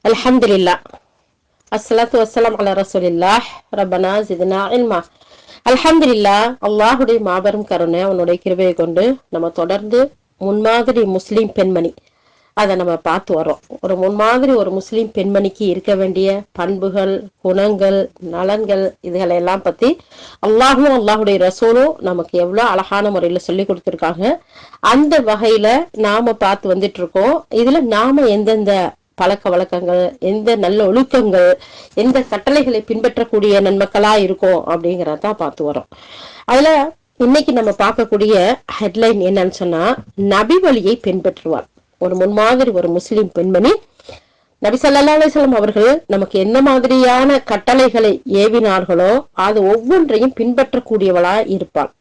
அல்ஹம்துலில்லாஹ். அஸ்ஸலாத்து வஸ்ஸலாம் அலா ரசூலில்லாஹ். ரப்பனா ஜித்னா இல்மா. அல்ஹம்துலில்லாஹ். அல்லாஹுடைய மாபெரும் கருணை, அவனுடைய கிருபையை கொண்டு நம்ம தொடர்ந்து முன்மாதிரி முஸ்லிம் பெண்மணி அதை நம்ம பார்த்து வரோம். ஒரு முன்மாதிரி ஒரு முஸ்லிம் பெண்மணிக்கு இருக்க வேண்டிய பண்புகள், குணங்கள், நலன்கள், இதுகளை எல்லாம் பத்தி அல்லாஹும் அல்லாஹுடைய ரசூலும் நமக்கு எவ்வளவு அழகான முறையில சொல்லி கொடுத்துருக்காங்க. அந்த வகையில நாம பார்த்து வந்துட்டு இருக்கோம். இதுல நாம எந்தெந்த பழக்க வழக்கங்கள், எந்த நல்ல ஒழுக்கங்கள், எந்த கட்டளைகளை பின்பற்றக்கூடிய நன்மக்களா இருக்கும் அப்படிங்கறதான் பார்த்து வரோம். அதுல இன்னைக்கு நம்ம பார்க்கக்கூடிய ஹெட்லைன் என்னன்னு சொன்னா, நபி வழியை பின்பற்றுவார் ஒரு முன்மாதிரி ஒரு முஸ்லிம் பெண்மணி. நபி ஸல்லல்லாஹு அலைஹி வஸல்லம் அவர்கள் நமக்கு என்ன மாதிரியான கட்டளைகளை ஏவினார்களோ அது ஒவ்வொன்றையும் பின்பற்றக்கூடியவளா இருப்பாள்.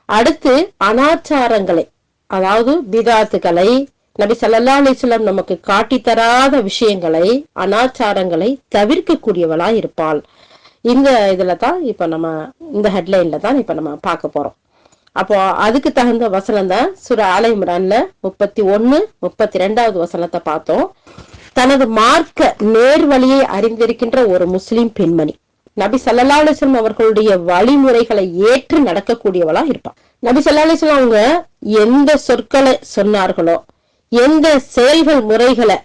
அடுத்து அனாச்சாரங்களை, அதாவது பிதாத்துகளை, நபி ஸல்லல்லாஹு அலைஹி வஸல்லம் நமக்கு காட்டி தராத விஷயங்களை, அனாச்சாரங்களை தவிர்க்க கூடியவளா இருப்பாள். இந்த இதுல தான் இப்ப நம்ம இந்த ஹெட்லைன்ல தான் இப்ப நம்ம பார்க்க போறோம். அப்போ அதுக்கு தகுந்த வசனம் தான் சூரா ஆல இம்ரான்ல 31, 32வது வசனத்தை பார்த்தோம். தனது மார்க்க நேர்வழியை அறிந்திருக்கின்ற ஒரு முஸ்லிம் பெண்மணி நபி ஸல்லல்லாஹு அலைஹி வஸல்லம் அவர்களுடைய வழிமுறைகளை ஏற்று நடக்கக்கூடியவளா இருப்பாள். நபி ஸல்லல்லாஹு அலைஹி வஸல்லம் அவங்க எந்த சொற்களை சொன்னார்களோ, எந்த செயல்கள் முறைகளை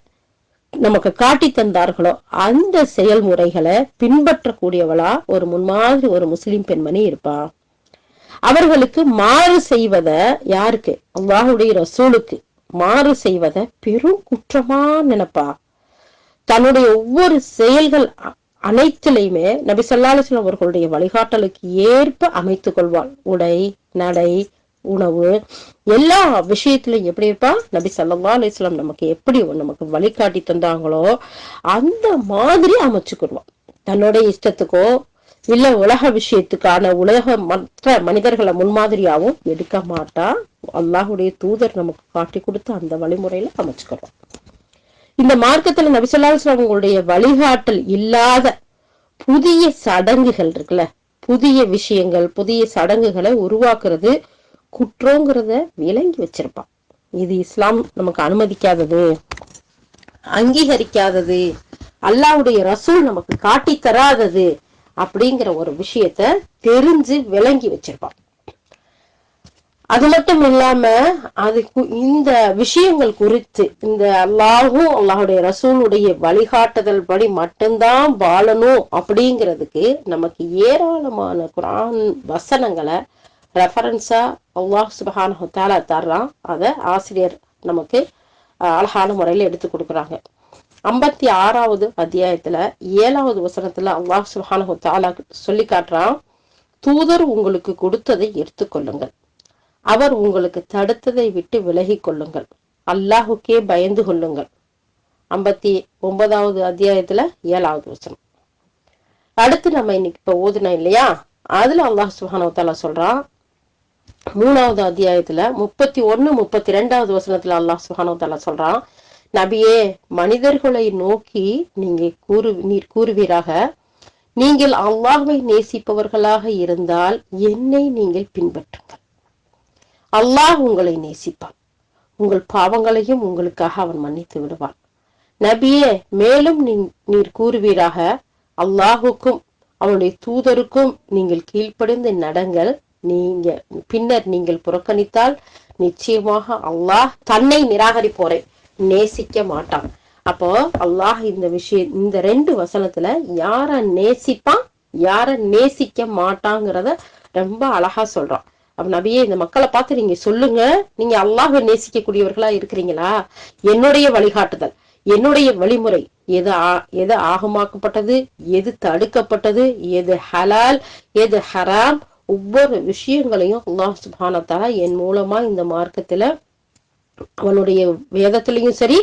நமக்கு காட்டி தந்தார்களோ அந்த செயல்முறைகளை பின்பற்றக்கூடியவளா ஒரு முன்மாதிரி ஒரு முஸ்லிம் பெண்மணி இருப்பா. அவர்களுக்கு மாறு செய்வத, யாருக்கு? அல்லாஹ்வுடைய ரசூலுக்கு மாறு செய்வத பெரும் குற்றமா நினைப்பா. தன்னுடைய ஒவ்வொரு செயல்கள் அனைத்திலையுமே நபி ஸல்லல்லாஹு அலைஹி வஸல்லம் அவர்களுடைய வழிகாட்டலுக்கு ஏற்ப அமைத்துக் கொள்வாள். உடை, நடை, உணவு, எல்லா விஷயத்திலும் எப்படி இருப்பா? நபி ஸல்லல்லாஹு அலைஹி வஸல்லம் நமக்கு எப்படி நமக்கு வழிகாட்டி தந்தாங்களோ அந்த மாதிரி அமைச்சுக்கிடுவான். தன்னுடைய இஷ்டத்துக்கோ இல்ல உலக விஷயத்துக்கான உலக மற்ற மனிதர்களை முன்மாதிரியாவும் எடுக்க மாட்டா. அல்லாஹுடைய தூதர் நமக்கு காட்டி கொடுத்து அந்த வழிமுறையில அமைச்சுக்கிறோம். இந்த மார்க்கத்துல நபி ஸல்லல்லாஹு அலைஹி வஸல்லம் அவங்களுடைய வழிகாட்டல் இல்லாத புதிய சடங்குகள் இருக்குல்ல, புதிய விஷயங்கள், புதிய சடங்குகளை உருவாக்குறது குற்றங்கிறத விளங்கி வச்சிருப்பான். இது இஸ்லாம் நமக்கு அனுமதிக்காதது, அங்கீகரிக்காதது, அல்லாஹ்வுடைய ரசூல் நமக்கு காட்டி தராதது அப்படிங்கிற ஒரு விஷயத்த தெரிஞ்சு விளங்கி வச்சிருப்பான். அது மட்டும் இல்லாம அதுக்கு இந்த விஷயங்கள் குறித்து இந்த அல்லாஹும் அல்லாஹுடைய ரசூலுடைய வழிகாட்டுதல் படி மட்டும்தான் வாழணும் அப்படிங்கிறதுக்கு நமக்கு ஏராளமான குர்ஆன் வசனங்களை ரெஃபரன்ஸா அல்லாஹ் சுப்ஹானஹு வ தஆலா தர்றான். அதை ஆசிரியர் நமக்கு அழகான முறையில எடுத்து கொடுக்குறாங்க. 56வது அத்தியாயத்துல 7வது வசனத்துல அல்லாஹ் சுப்ஹானஹு வ தஆலா சொல்லி காட்டுறான், தூதர் உங்களுக்கு கொடுத்ததை எடுத்துக்கொள்ளுங்கள், அவர் உங்களுக்கு தடுத்ததை விட்டு விலகி கொள்ளுங்கள், அல்லாஹுக்கே பயந்து கொள்ளுங்கள். 59வது அத்தியாயத்துல 7வது வசனம். அடுத்து நம்ம இன்னைக்கு இப்ப ஓதுனோம் இல்லையா, அதுல அல்லாஹ் சுப்ஹானஹு வ தஆலா சொல்றான் 3வது அத்தியாயத்துல 31, 32வது வசனத்துல அல்லாஹ் சுப்ஹானஹு வ தஆலா சொல்றான், நபியே, மனிதர்களை நோக்கி நீர் கூறுவீராக, நீங்கள் அல்லாஹ்வை நேசிப்பவர்களாக இருந்தால் என்னை நீங்கள் பின்பற்றுங்கள், அல்லாஹ் உங்களை நேசிப்பான், உங்கள் பாவங்களையும் உங்களுக்காக அவன் மன்னித்து விடுவான். நபியே, மேலும் நீர் கூறுவீராக, அல்லாஹுக்கும் அவனுடைய தூதருக்கும் நீங்கள் கீழ்ப்படிந்து நடங்கள், பின்னர் நீங்கள் புறக்கணித்தால் நிச்சயமாக அல்லாஹ் தன்னை நிராகரிப்போரை நேசிக்க மாட்டான். அப்போ அல்லாஹ் இந்த 2 வசனத்துல யார நேசிப்பான், யார நேசிக்க மாட்டாங்கிறத ரொம்ப அழகா சொல்றான். அப்ப நபியே, இந்த மக்களை பார்த்து நீங்க சொல்லுங்க, நீங்க அல்லாஹ்வை நேசிக்க கூடியவர்களா இருக்கிறீங்களா? என்னுடைய வழிகாட்டுதல், என்னுடைய வழிமுறை எது ஆகமாக்கப்பட்டது, எது தடுக்கப்பட்டது, எது ஹலால், எது ஹராம், ஒவ்வொரு விஷயங்களையும் அல்லாஹ் சுப்ஹானஹு வ தஆலா என் மூலமா இந்த மார்க்கத்துல அவனுடைய வேதத்திலையும் சரி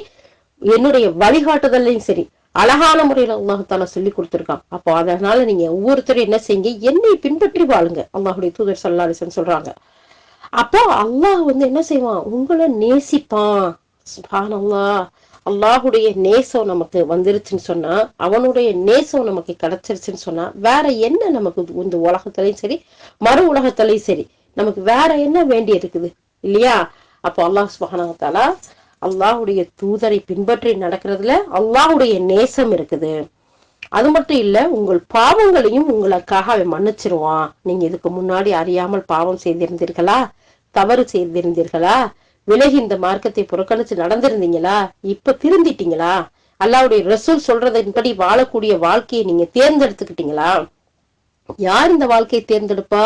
என்னுடைய வழிகாட்டுதலையும் சரி அழகான முறையில அல்லாஹ் தஆலா சொல்லி கொடுத்திருக்கான். அப்போ அதனால நீங்க ஒவ்வொருத்தரும் என்ன செய்யுங்க, என்னை பின்பற்றி வாழுங்க, அல்லாஹுடைய தூதர் ஸல்லல்லாஹு அலைஹி வஸல்லம் சொல்றாங்க. அப்போ அல்லாஹ் என்ன செய்வான், உங்களை நேசிப்பான். சுப்ஹானல்லாஹ். அல்லாஹுடைய நேசம் நமக்கு வந்துருச்சுன்னு சொன்னா, அவனுடைய நேசம் நமக்கு கிடைச்சிருச்சுன்னு சொன்னா, வேற என்ன நமக்கு இந்த உலகத்திலையும் சரி மறு உலகத்திலையும் சரி நமக்கு வேற என்ன வேண்டி இருக்குது இல்லையா? அப்போ அல்லாஹ் சுப்ஹானஹு வ தஆலா அல்லாஹுடைய தூதரை பின்பற்றி நடக்கிறதுல அல்லாஹுடைய நேசம் இருக்குது. அது மட்டும் இல்ல, உங்கள் பாவங்களையும் உங்களுக்காக அவன் மன்னிச்சிருவான். நீங்க இதுக்கு முன்னாடி அறியாமல் பாவம் செய்திருந்தீர்களா, தவறு செய்திருந்தீர்களா, விலகி இந்த மார்க்கத்தை புறக்கணிச்சு நடந்திருந்தீங்களா, இப்ப திருந்திட்டீங்களா, அல்லாஹ்வுடைய ரசூல் சொல்றதன்படி வாழக்கூடிய வாழ்க்கையை நீங்க தேர்ந்தெடுத்துக்கிட்டீங்களா? யார் இந்த வாழ்க்கையை தேர்ந்தெடுப்பா?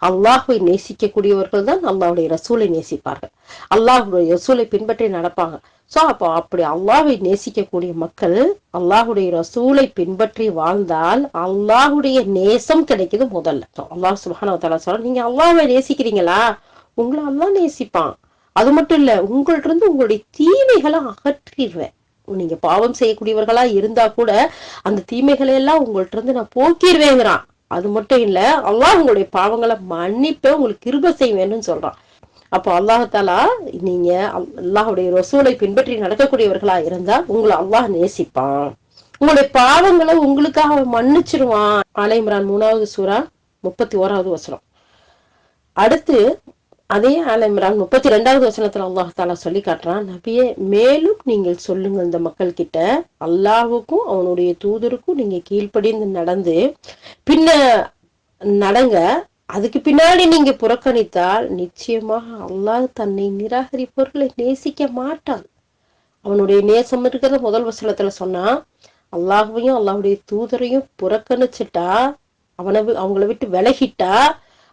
அல்லாஹுவை நேசிக்கக்கூடியவர்கள் தான் அல்லாஹ்வுடைய ரசூலை நேசிப்பார்கள், அல்லாஹ்வுடைய ரசூலை பின்பற்றி நடப்பாங்க. சோ அப்போ அப்படி அல்லாஹ்வை நேசிக்கக்கூடிய மக்கள் அல்லாஹ்வுடைய ரசூலை பின்பற்றி வாழ்ந்தால் அல்லாஹ்வுடைய நேசம் கிடைக்குது. முதல்ல அல்லாஹ் சுப்ஹானஹு வ தஆலா சொல்ற, நீங்க அல்லாஹ்வை நேசிக்கிறீங்களா, உங்களை அல்லாஹ் நேசிப்பான். அது மட்டும் இல்ல, உங்கள்ட்ட இருந்து உங்களுடைய தீமைகளை அகற்றிடுவேன். நீங்க பாவம் செய்யக்கூடியவர்களா இருந்தா கூட அந்த தீமைகளை எல்லாம் உங்கள்ட்ட இருந்து நான் போக்கிடுவேங்கிறான். அது மட்டும் இல்ல, அல்லாஹ் உங்களுடைய பாவங்களை மன்னிப்ப உங்களுக்கு கிருபை செய்வேன்னு சொல்றான். அப்போ அல்லாஹாலா நீங்க அல்லாஹுடைய ரசூலை பின்பற்றி நடக்கக்கூடியவர்களா இருந்தா உங்களை அல்லாஹ் நேசிப்பான், உங்களுடைய பாவங்களை உங்களுக்காக மன்னிச்சிருவான். ஆல இம்ரான் 3வது சூரா 31வது வசனம். அடுத்து அதே ஆல இம்ரான் 32வது வசனத்துல அல்லாஹாலா சொல்லி காட்டுறான், நபியே மேலும் நீங்கள் சொல்லுங்க இந்த மக்கள் கிட்ட, அல்லாஹுக்கும் அவனுடைய தூதருக்கும் நீங்க கீழ்ப்படிந்து நடந்து பின்ன நடங்க, அதுக்கு பின்னாடி நீங்க புறக்கணித்தால் நிச்சயமாக அல்லாஹ் தன்னை நிராகரிப்பவர்களை நேசிக்க மாட்டான். அவனுடைய நேசம் இருக்கிறத முதல் வசனத்துல சொன்னா, அல்லாஹையும் அல்லாஹுடைய தூதரையும் புறக்கணிச்சுட்டா, அவங்கள விட்டு விலகிட்டா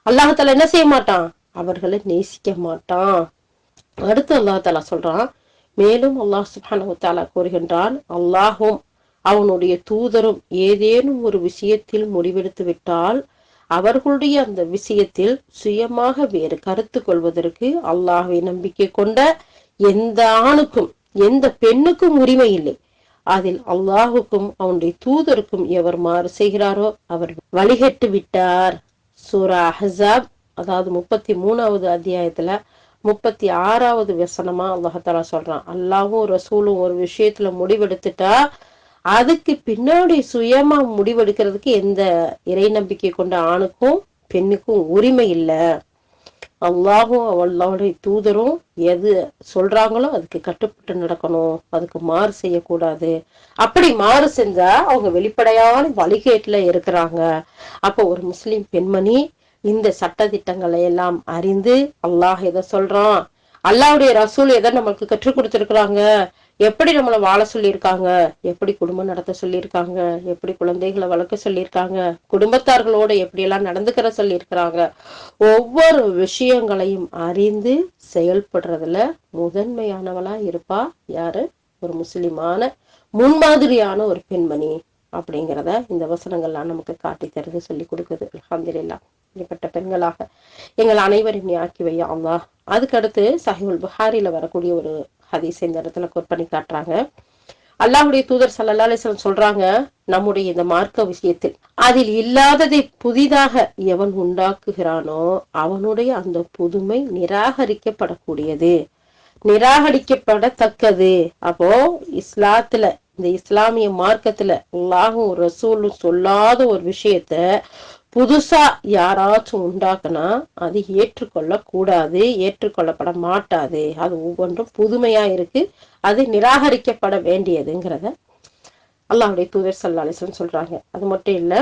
அல்லாஹால என்ன செய்ய மாட்டான், அவர்களை நேசிக்க மாட்டான். அடுத்து அல்லாஹாலா சொல்றான், மேலும் அல்லாஹ் சுப்ஹானஹு வ தஆலா கூறுகின்றான், அல்லாஹும் அவனுடைய தூதரும் ஏதேனும் ஒரு விஷயத்தில் முடிவெடுத்து விட்டால் அவர்களுடைய அந்த விஷயத்தில் சுயமாக வேறு கருத்து கொள்வதற்கு அல்லாஹ்வை நம்பிக்கை கொண்ட எந்த ஆணுக்கும் எந்த பெண்ணுக்கும் உரிமை இல்லை. அதில் அல்லாஹுக்கும் அவனுடைய தூதருக்கும் எவர் மாறு செய்கிறாரோ அவர் வழிகட்டு விட்டார். சூரா அஹ்ஸாப் அதாவது 33வது அத்தியாயத்துல 36வது வசனமா அல்லாஹாலா சொல்றான், அல்லாஹும் ரசூலும் ஒரு விஷயத்துல முடிவெடுத்துட்டா அதுக்கு பின்னாடி சுயமா முடிவெடுக்கிறதுக்கு எந்த இறை நம்பிக்கை கொண்ட ஆணுக்கும் பெண்ணுக்கும் உரிமை இல்லை. அல்லாஹும் அல்லாஹ்வுடைய தூதரும் எது சொல்றாங்களோ அதுக்கு கட்டுப்பட்டு நடக்கணும், அதுக்கு மாறு செய்யக்கூடாது. அப்படி மாறு செஞ்சா அவங்க வெளிப்படையான வழிகேட்டுல இருக்கிறாங்க. அப்போ ஒரு முஸ்லிம் பெண்மணி இந்த சட்ட திட்டங்களை எல்லாம் அறிந்து அல்லாஹ் எதை சொல்றான், அல்லாஹ்வுடைய ரசூல் எதை நம்மளுக்கு கற்றுக் கொடுத்திருக்கிறாங்க, எப்படி நம்மளை வாழ சொல்லியிருக்காங்க, எப்படி குடும்பம் நடத்த சொல்லியிருக்காங்க, எப்படி குழந்தைகளை வளர்க்க சொல்லியிருக்காங்க, குடும்பத்தார்களோட எப்படி எல்லாம் நடந்துக்கிற சொல்லியிருக்கிறாங்க, ஒவ்வொரு விஷயங்களையும் அறிந்து செயல்படுறதுல முதன்மையானவளா இருப்பா யாரு, ஒரு முஸ்லிமான முன்மாதிரியான ஒரு பெண்மணி அப்படிங்கிறத இந்த வசனங்கள்லாம் நமக்கு காட்டி தருது, சொல்லி கொடுக்குது. அல்ஹம்துலில்லாஹ், இப்படிப்பட்ட பெண்களாக எங்கள் அனைவரையும் நீ ஆக்கி வையா அல்லாஹ். அதுக்கடுத்து சஹீஹுல் புகாரில வரக்கூடிய ஒரு ஹதீஸ் இந்த இடத்துல கோட் பண்ணி காட்டுறாங்க. அல்லாஹ்வுடைய தூதர் ஸல்லல்லாஹு அலைஹி வஸல்லம் சொல்றாங்க, நம்முடைய இந்த மார்க்க விஷயத்தில் அதில் இல்லாததை புதிதாக எவன் உண்டாக்குகிறானோ அவனுடைய அந்த புதுமை நிராகரிக்கப்படக்கூடியது, நிராகரிக்கப்படத்தக்கது. அப்போ இஸ்லாத்துல இந்த இஸ்லாமிய மார்க்கத்துல அல்லாஹும் ரசூலும் சொல்லாத ஒரு விஷயத்த புதுசா யாராச்சும் உண்டாக்குனா அது ஏற்றுக்கொள்ள கூடாது, ஏற்றுக்கொள்ளப்பட மாட்டாது. அது ஒவ்வொன்றும் புதுமையா இருக்கு, அது நிராகரிக்கப்பட வேண்டியதுங்கிறத அல்லாஹ்வுடைய தூதர் ஸல்லல்லாஹு அலைஹி வஸல்லம் சொல்றாங்க. அது மட்டும் இல்ல,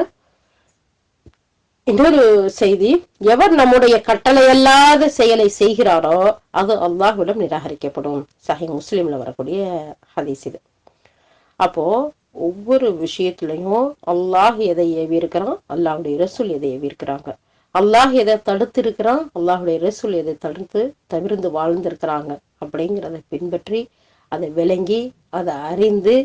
இன்னொரு செய்தி, எவர் நம்முடைய கட்டளை அல்லாத செயலை செய்கிறாரோ அது அல்லாஹ்விடம் நிராகரிக்கப்படும். சஹீஹ் முஸ்லிம்ல வரக்கூடிய ஹதீஸ் இது. அப்போ ஒவ்வொரு விஷயத்திலையும் அல்லாஹ் எதை ஏவி இருக்கிறான், அல்லாஹ்வுடைய ரசூல் எதை ஏவி இருக்கிறாங்க, அல்லாஹ் எதை தடுத்து இருக்கிறான், அல்லாஹ்வுடைய ரசூல் எதை தவிர்த்து வாழ்ந்திருக்கிறாங்க அப்படிங்கிறத பின்பற்றி அதை விளங்கி அதை அறிந்து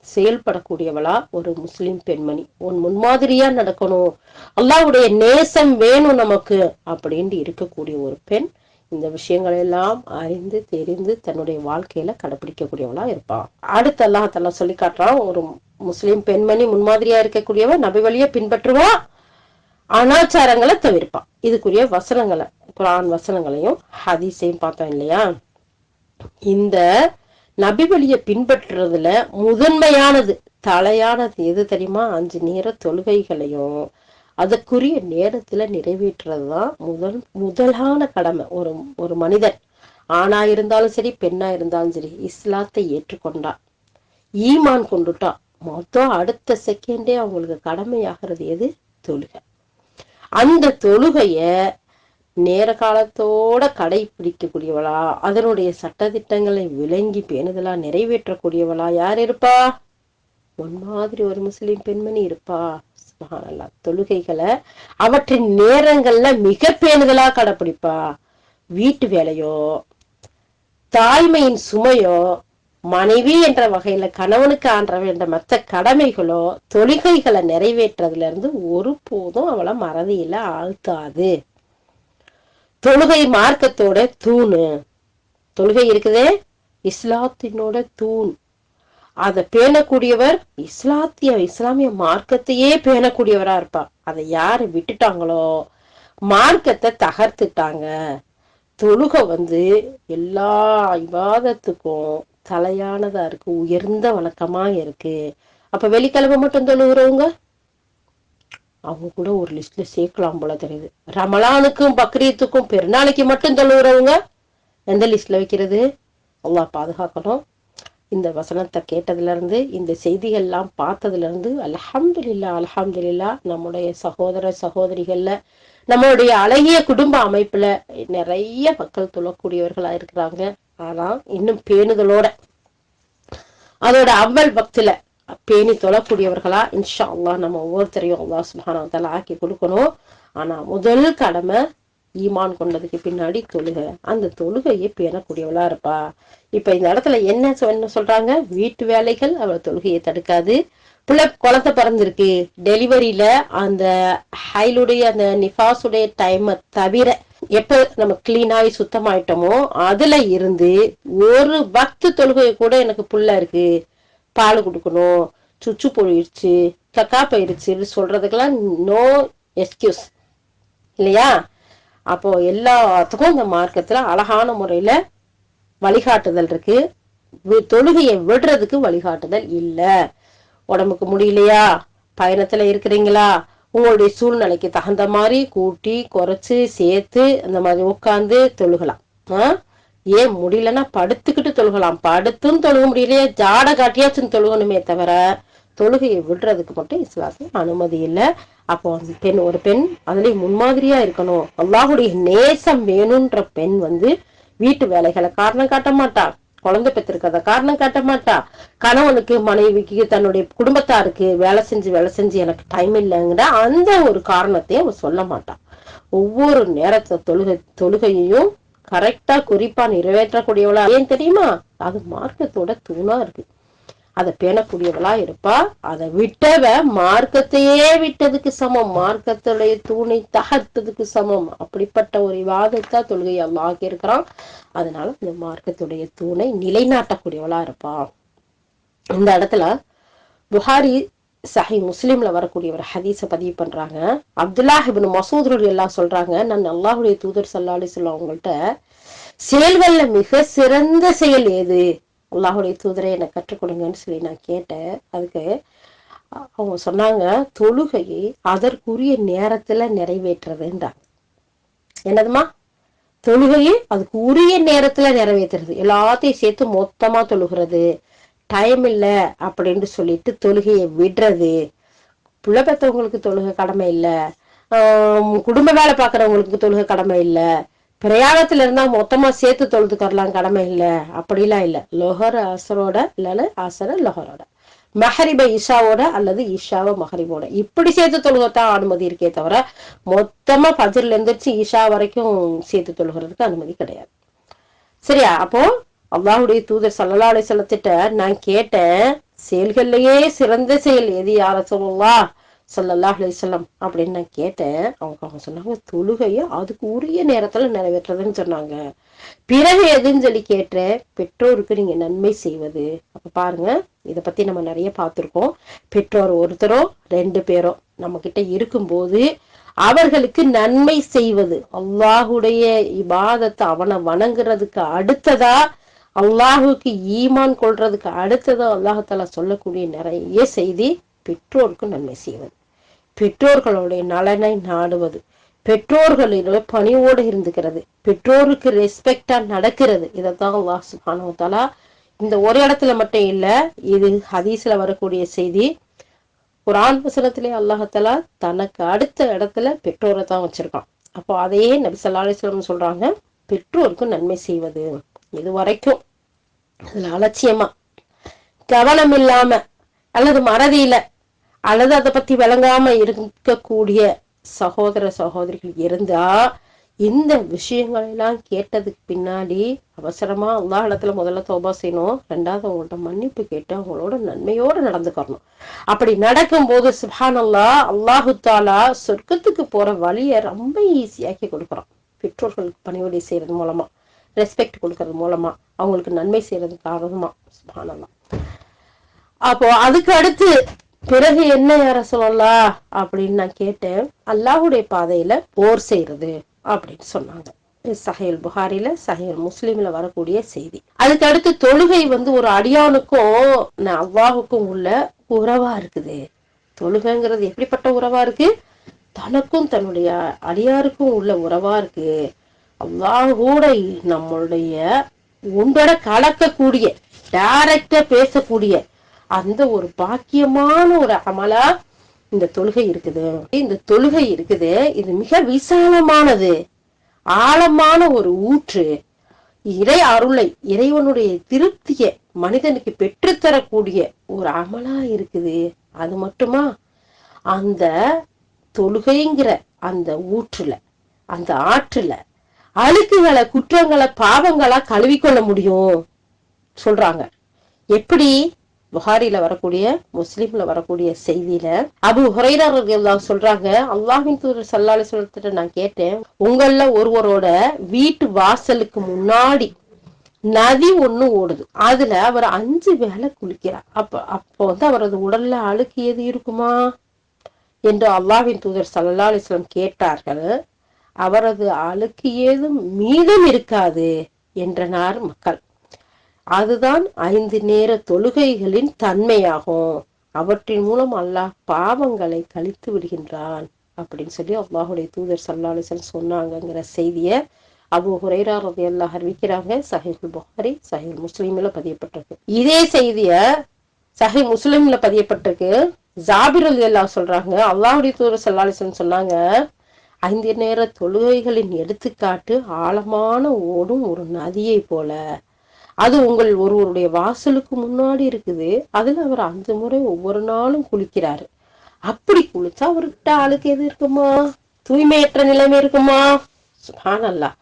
செயல்படக்கூடியவளா ஒரு முஸ்லிம் பெண்மணி. உன் முன்மாதிரியா நடக்கணும், அல்லாஹ்வுடைய நேசம் வேணும் நமக்கு அப்படின்னு இருக்கக்கூடிய ஒரு பெண் இந்த விஷயங்கள் எல்லாம் அறிந்து தெரிந்து தன்னுடைய வாழ்க்கையில கடைபிடிக்கக்கூடியவளா இருப்பான். அடுத்து அல்லாஹ் சொல்லி காட்டுறான், ஒரு முஸ்லிம் பெண்மணி முன்மாதிரியா இருக்கக்கூடியவ நபி வழியை பின்பற்றுவா, அனாச்சாரங்களை தவிர்ப்பா. இதுக்குரிய வசனங்களை குர்ஆன் வசனங்களையும் ஹதீஸையும் பார்த்தோம் இல்லையா. இந்த நபி வழியை பின்பற்றுறதுல முதன்மையானது தலையானது எது தெரியுமா, 5 நேர தொழுகைகளையும் அதற்குரிய நேரத்துல நிறைவேற்றுறதுதான் முதலான கடமை. ஒரு மனிதன் ஆணா இருந்தாலும் சரி பெண்ணா இருந்தாலும் சரி இஸ்லாத்தை ஏற்றுக்கொண்டா, ஈமான் கொண்டுட்டா, மொத்தம் அடுத்த செகண்டே அவங்களுக்கு கடமையாகிறது எது? தொழுகை. அந்த தொழுகைய நேர காலத்தோட கடைபிடிக்கக்கூடியவளா, அதனுடைய சட்டதிட்டங்களை விளங்கி பேணுதலா நிறைவேற்றக்கூடியவளா யார் இருப்பா? முன்மாதிரி ஒரு முஸ்லிம் பெண்மணி இருப்பா. சுப்ஹானல்லாஹ். தொழுகைகளை அவற்றின் நேரங்கள்ல மிக பேணுதலா கடைபிடிப்பா. வீட்டு வேலையோ, தாய்மையின் சுமையோ, மனைவி என்ற வகையில கணவனுக்கு ஆற்ற வேண்ட மற்ற கடமைகளோ, தொழுகைகளை நிறைவேற்றதுல இருந்து ஒருபோதும் அவளை மறதியில ஆழ்த்தாது. தொழுகை மார்க்கத்தோட தூணு. தொழுகை இருக்குதே இஸ்லாத்தினோட தூண். அதை பேணக்கூடியவர் இஸ்லாமிய மார்க்கத்தையே பேணக்கூடியவரா இருப்பா. அதை யாரு விட்டுட்டாங்களோ மார்க்கத்தை தகர்த்துட்டாங்க. தொழுகை எல்லா இபாதத்துக்கும் தலையானதா இருக்கு, உயர்ந்த வணக்கமா இருக்கு. அப்ப வெள்ளிக்கிழமை மட்டும் தொழுகிறவங்க அவங்க கூட ஒரு லிஸ்ட்ல சேர்க்கலாம் போல தெரியுது. ரமலானுக்கும் பக்ரீத்துக்கும் பெருநாளைக்கு மட்டும் தொழுகிறவங்க எந்த லிஸ்ட்ல வைக்கிறது? அல்லாஹ் பாதுகாக்கணும். இந்த வசனத்தை கேட்டதுல இருந்து, இந்த செய்திகள் எல்லாம் பார்த்ததுல இருந்து அல்ஹம்துலில்லாஹ் நம்முடைய சகோதர சகோதரிகள்ல, நம்மளுடைய அழகிய குடும்ப அமைப்புல நிறைய மக்கள் தொழக்கூடியவர்களா இருக்கிறாங்க. ஆனா இன்னும் பேணுதலோட அதோட அவ்வல் பக்தில பேணி தொழக்கூடியவர்களா இன்ஷா அல்லாஹ் நம்ம ஒவ்வொருத்தரையும் அல்லாஹ் சுப்ஹானஹு வ தஆலா ஆக்கி கொடுக்கணும். ஆனா முதல் கடமை ஈமான் கொண்டதுக்கு பின்னாடி தொழுகை. அந்த தொழுகையை பேணக்கூடியவளா இருப்பா. இப்ப இந்த இடத்துல என்ன சொல்றாங்க? வீட்டு வேலைகள் அவள் தொழுகையை தடுக்காது. பிள்ளை குழந்தை பிறந்திருக்கு, டெலிவரியில அந்த ஹைலுடைய அந்த நிஃபாஸுடைய டைம் தவிர எப்ப நம்ம கிளீனாகி சுத்தமாயிட்டோமோ அதுல இருந்து ஒரு வக்து தொழுகை கூட எனக்கு புள்ள இருக்கு, பால் கொடுக்கணும், சுச்சு போயிடுச்சு, கக்கா போயிடுச்சு சொல்றதுக்கெல்லாம் நோ எக்ஸ்கியூஸ் இல்லையா? அப்போ எல்லாத்துக்கும் இந்த மார்க்கத்துல அழகான முறையில வழிகாட்டுதல் இருக்கு. தொழுகையை விடுறதுக்கு வழிகாட்டுதல் இல்ல. உடம்புக்கு முடியலையா, பயணத்துல இருக்கிறீங்களா, உங்களுடைய சூழ்நிலைக்கு தகுந்த மாதிரி கூட்டி குறைச்சு சேர்த்து அந்த மாதிரி உட்கார்ந்து தொழுகலாம். ஏன் முடியலன்னா படுத்துக்கிட்டு தொழுகலாம். படுத்தும் தொழுக முடியலையா ஜாட காட்டியாச்சும் தொழுகணுமே தவிர தொழுகையை விடுறதுக்கு மட்டும் இஸ்லாத்துல அனுமதி இல்லை. அப்போ ஒரு பெண் அதுலயும் முன்மாதிரியா இருக்கணும். அல்லாஹுடைய நேசம் வேணும்ன்ற பெண் வீட்டு வேலைகளை காரணம் காட்ட மாட்டா, குழந்தை பெற்றிருக்கிறத காரணம் காட்ட மாட்டா, கணவனுக்கு மனைவிக்கு தன்னுடைய குடும்பத்தாருக்கு வேலை செஞ்சு எனக்கு டைம் இல்லைங்கிற அந்த ஒரு காரணத்தையும் அவ சொல்ல மாட்டான். ஒவ்வொரு நேரத்துல தொழுகையையும் கரெக்டா குறிப்பா நிறைவேற்றக்கூடியவளா. ஏன் தெரியுமா? அது மார்க்கத்தோட தூணா இருக்கு. அதை பேணக்கூடியவளா இருப்பா. அதை விட்டவ மார்க்கத்தையே விட்டதுக்கு சமம், மார்க்கத்துடைய தூணை தகர்த்ததுக்கு சமம். அப்படிப்பட்ட ஒரு விவாதத்தா தொழுகை அல்லாஹ் ஆக்கி இருக்கிறான். அதனால இந்த மார்க்கத்துடைய தூணை நிலைநாட்டக்கூடியவளா இருப்பா. இந்த இடத்துல புகாரி சஹி முஸ்லிம்ல வரக்கூடிய ஒரு ஹதீஸ பதிவு பண்றாங்க. அப்துல்லாஹ் இப்னு மசூத் ரலியல்லாஹு சொல்றாங்க, நான் அல்லாஹ்வுடைய தூதர் ஸல்லல்லாஹு அலைஹி வஸல்லம் அவங்கள்ட்ட செயல்கள்ல மிக சிறந்த செயல் ஏது, அல்லாஹுடைய தூதரை எனக்கு கற்றுக் கொடுங்கன்னு சொல்லி நான் கேட்டேன். அதுக்கு அவங்க சொன்னாங்க, தொழுகையை அதற்குரிய நேரத்துல நிறைவேற்றுறதுன்றாங்க. என்னதுமா? தொழுகையை அதுக்கு உரிய நேரத்துல நிறைவேற்றுறது, எல்லாத்தையும் சேர்த்து மொத்தமா தொழுகிறது, டைம் இல்ல அப்படின்னு சொல்லிட்டு தொழுகையை விடுறது. புள்ள பெற்றவங்களுக்கு தொழுகை கடமை இல்ல, குடும்ப வேலை பாக்குறவங்களுக்கு தொழுகை கடமை இல்ல, பிரயாணத்துல இருந்தா மொத்தமா சேர்த்து தொழுதுக்கரலாம் கடமை இல்ல, அப்படிலாம் இல்ல. லொஹர் அசரோட இல்ல அசர லொஹரோட, மஹரிப இஷாவோட அல்லது இஷாவ மஹரிபோட இப்படி சேர்த்து தொழுகத்தான் அனுமதி இருக்கே தவிர மொத்தமா ஃபஜ்ர்ல இருந்துச்சு இஷா வரைக்கும் சேர்த்து தொழுகிறதுக்கு அனுமதி கிடையாது. சரியா? அப்போ அல்லாஹ்வுடைய தூதர் ஸல்லல்லாஹு அலைஹி வஸல்லம் நான் கேட்டேன், செயல்கள்லயே சிறந்த செயல் எது யா ரசூலுல்லாஹ் ஸல்லல்லாஹு அலைஹி வஸல்லம் அப்படின்னு நான் கேட்டேன். அவங்க சொன்னாங்க, தொழுகைய அதுக்கு உரிய நேரத்துல நிறைவேற்றுறதுன்னு சொன்னாங்க. பிறகு எதுன்னு சொல்லி கேட்டேன், பெற்றோருக்கு நீங்க நன்மை செய்வது. அப்ப பாருங்க, இத பத்தி நம்ம நிறைய பார்த்திருக்கோம். பெற்றோர் ஒருத்தரோ 2 பேரோ நம்ம கிட்ட இருக்கும்போது அவர்களுக்கு நன்மை செய்வது, அல்லாஹுடைய இபாதத்தை அவனை வணங்குறதுக்கு அடுத்ததா, அல்லாஹுக்கு ஈமான் கொள்றதுக்கு அடுத்ததா அல்லாஹால சொல்லக்கூடிய நிறைய செய்தி பெற்றோருக்கு நன்மை செய்வது, பெற்றோர்களுடைய நலனை நாடுவது, பெற்றோர்களிட பணிவோடு இருந்துக்கிறது, பெற்றோருக்கு ரெஸ்பெக்டா நடக்கிறது. இதைத்தான் அல்லாஹ் சுப்ஹானஹு வ தஆலா இந்த ஒரு இடத்துல மட்டும் இல்ல, இது ஹதீஸ்ல வரக்கூடிய செய்தி. குர்ஆன் வசனத்திலே அல்லாஹ் தனக்கு அடுத்த இடத்துல பெற்றோரை தான் வச்சிருக்கான். அப்போ அதையே நபி ஸல்லல்லாஹு அலைஹி வஸல்லம் சொல்றாங்க, பெற்றோருக்கு நன்மை செய்வது. இது வரைக்கும் அதுல அலட்சியமா, கவனம் இல்லாம, அல்லது மறதியில, அல்லது அதை பத்தி விளங்காம இருக்கக்கூடிய சகோதர சகோதரிகள் இருந்தா, இந்த விஷயங்கள் எல்லாம் கேட்டதுக்கு பின்னாடி அவசரமா அல்லாஹ் இடத்துல முதல்ல தௌபா செய்யணும், ரெண்டாவது அவங்கள்ட்ட மன்னிப்பு கேட்டு அவங்களோட நன்மையோடு நடந்துக்கணும். அப்படி நடக்கும் போது சுப்ஹானல்லாஹ், அல்லாஹு தாலா சொர்க்கத்துக்கு போற வழியை ரொம்ப ஈஸியாக்கி கொடுக்குறான். பெற்றோர்களுக்கு பணிவிடை செய்யறது மூலமா, ரெஸ்பெக்ட் கொடுக்கறது மூலமா, அவங்களுக்கு நன்மை செய்யறது காரணமா. சுப்ஹானல்லாஹ். அப்போ அதுக்கு அடுத்து பிறகு என்ன யார சொல்லலாம் அப்படின்னு நான் கேட்டேன். அல்லாஹுடைய பாதையில போர் செய்யறது அப்படின்னு சொன்னாங்க. சஹீஹ் புகாரில, சஹீஹ் முஸ்லிம்ல வரக்கூடிய செய்தி. அதுக்கு அடுத்து தொழுகை ஒரு அடியானுக்கும் அல்லாஹுக்கும் உள்ள உறவா இருக்குது. தொழுகைங்கிறது எப்படிப்பட்ட உறவா இருக்கு? தனக்கும் தன்னுடைய அடியாருக்கும் உள்ள உறவா இருக்கு. அல்லாஹோட நம்மளுடைய உண்டோட கலக்கக்கூடிய, டைரக்டா பேசக்கூடிய அந்த ஒரு பாக்கியமான ஒரு அமலா இந்த தொழுகை இருக்குது. இந்த தொழுகை இருக்குது, இது மிக விசாலமானது, ஆழமான ஒரு ஊற்று. இறை அருளை, இறைவனுடைய திருப்திய மனிதனுக்கு பெற்றுத்தரக்கூடிய ஒரு அமலா இருக்குது. அது மட்டுமா, அந்த தொழுகைங்கிற அந்த ஊற்றுல, அந்த ஆற்றுல அழுக்குகளை, குற்றங்களை, பாவங்களா கழுவிக்கொள்ள முடியும் சொல்றாங்க. எப்படி? புகாரில வரக்கூடிய, முஸ்லிம்ல வரக்கூடிய செய்தியில அபூ ஹுரைரா ரலியல்லாஹு சொல்றாங்க, அல்லாஹ்வின் தூதர் ஸல்லல்லாஹு அலைஹி வஸல்லம் நான் கேட்டேன், உங்கள ஒருவரோட வீட்டு வாசலுக்கு முன்னாடி நதி ஒண்ணு ஓடுது, அதுல அவர் 5 வேளை குளிக்கிறார். அப்போ அவரது உடல்ல அழுக்கு எது இருக்குமா என்று அல்லாஹ்வின் தூதர் ஸல்லல்லாஹு அலைஹி வஸல்லம் கேட்டார்கள். அவரது அழுக்கு ஏதும் மீதம் இருக்காது என்றனர் மக்கள். அதுதான் 5 நேர தொழுகைகளின் தன்மையாகும். அவற்றின் மூலம் அல்லாஹ் பாவங்களை கழித்து விடுகின்றான் அப்படின்னு சொல்லி அல்லாஹுடைய தூதர் ஸல்லல்லாஹு அலைஹி வஸல்லம் சொன்னாங்கங்கிற செய்திய அபூ ஹுரைரா ரலியல்லாஹு அறிவிக்கிறாங்க. சஹீஹ் புகாரி, சஹீஹ் முஸ்லிம்ல பதியப்பட்டிருக்கு. இதே செய்திய சஹீஹ் முஸ்லிம்ல பதியப்பட்டிருக்கு. ஜாபிர் ரலியல்லாஹு சொல்றாங்க, அல்லாஹுடைய தூதர் ஸல்லல்லாஹு அலைஹி வஸல்லம் சொன்னாங்க, 5 நேர தொழுகைகளின் எடுத்துக்காட்டு ஆழமான ஓடும் ஒரு நதியை போல. அது உங்கள் ஒருவருடைய வாசலுக்கு முன்னாடி இருக்குது. அதுல அவர் 5 முறை ஒவ்வொரு நாளும் குளிக்கிறாரு. அப்படி குளிச்சா அவர்கிட்ட அழுக்கு எது இருக்குமா? தூய்மையற்ற நிலைமை இருக்குமா? சுப்ஹானல்லாஹ்.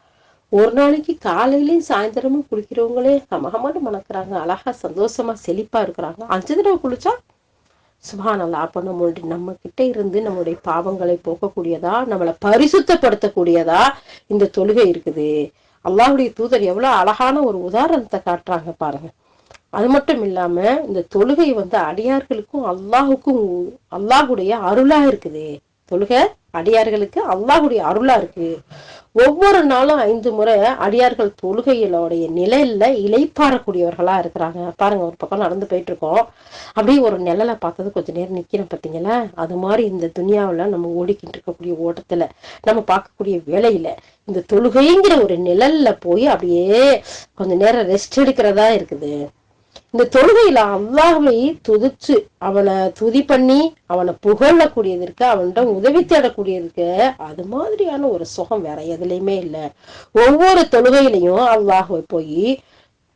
ஒரு நாளைக்கு காலையிலயும் சாயந்தரமும் குளிக்கிறவங்களே கமகமான்னு மணக்கிறாங்க, அழகா சந்தோஷமா செழிப்பா இருக்கிறாங்க. 5 தடவை குளிச்சா சுப்ஹானல்லாஹ். அப்ப நம்ம கிட்ட இருந்து நம்மளுடைய பாவங்களை போக்கக்கூடியதா, நம்மளை பரிசுத்தப்படுத்தக்கூடியதா இந்த தொழுகை இருக்குது. அல்லாஹுடைய தூதர் எவ்வளவு அழகான ஒரு உதாரணத்தை காட்டுறாங்க பாருங்க. அது மட்டும் இல்லாம இந்த தொழுகை அடியார்களுக்கும் அல்லாஹுக்கும் அல்லாஹுடைய அருளா இருக்குது. தொழுகை அடியார்களுக்கு அல்லாஹுடைய அருளா இருக்கு. ஒவ்வொரு நாளும் 5 முறை அடியார்கள் தொழுகையிலோடைய நிலையில இளைப்பாறக்கூடியவர்களா இருக்கிறாங்க பாருங்க. ஒரு பக்கம் நடந்து போயிட்டு இருக்கோம், அப்படியே ஒரு நிழலை பார்த்தது கொஞ்ச நேரம் நிக்கிறோம் பார்த்தீங்களா? அது மாதிரி இந்த துனியாவில நம்ம ஓடிக்கிட்டு இருக்கக்கூடிய ஓட்டத்துல, நம்ம பார்க்கக்கூடிய வேலையில இந்த தொழுகைங்கிற ஒரு நிழல்ல போய் அப்படியே கொஞ்ச நேரம் ரெஸ்ட் எடுக்கிறதா இருக்குது. இந்த தொழுகையில அல்லாஹ்வை துதிச்சு அவனை துதி பண்ணி அவனை புகழக்கூடியதற்கு, அவன்கிட்ட உதவி தேடக்கூடியதுக்கு அது மாதிரியான ஒரு சுகம் வேற எதுலையுமே இல்லை. ஒவ்வொரு தொழுகையிலையும் அல்லாஹ்வை போய்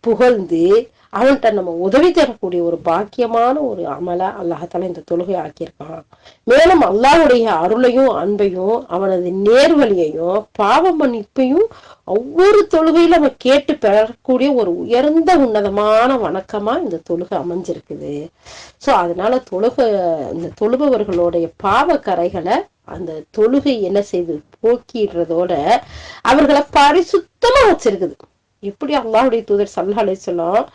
புகழ்ந்து அவன்கிட்ட நம்ம உதவி தரக்கூடிய ஒரு பாக்கியமான ஒரு அமலா அல்லாஹால இந்த தொழுகை ஆக்கியிருக்கான். மேலும் அல்லாஹுடைய அருளையும் அன்பையும் அவனது நேர்வழியையும் பாவ மன்னிப்பையும் ஒவ்வொரு தொழுகையில நம்ம கேட்டு பெறக்கூடிய ஒரு உயர்ந்த உன்னதமான வணக்கமா இந்த தொழுகை அமைஞ்சிருக்குது. சோ அதனால இந்த தொழுபவர்களுடைய பாவ கரைகளை அந்த தொழுகை என்ன செய்து போக்கிடுறதோட அவர்களை பரிசுத்தமா வச்சிருக்குது. எப்படி அல்லாஹுடைய தூதர் ஸல்லல்லாஹு அலைஹி வஸல்லம்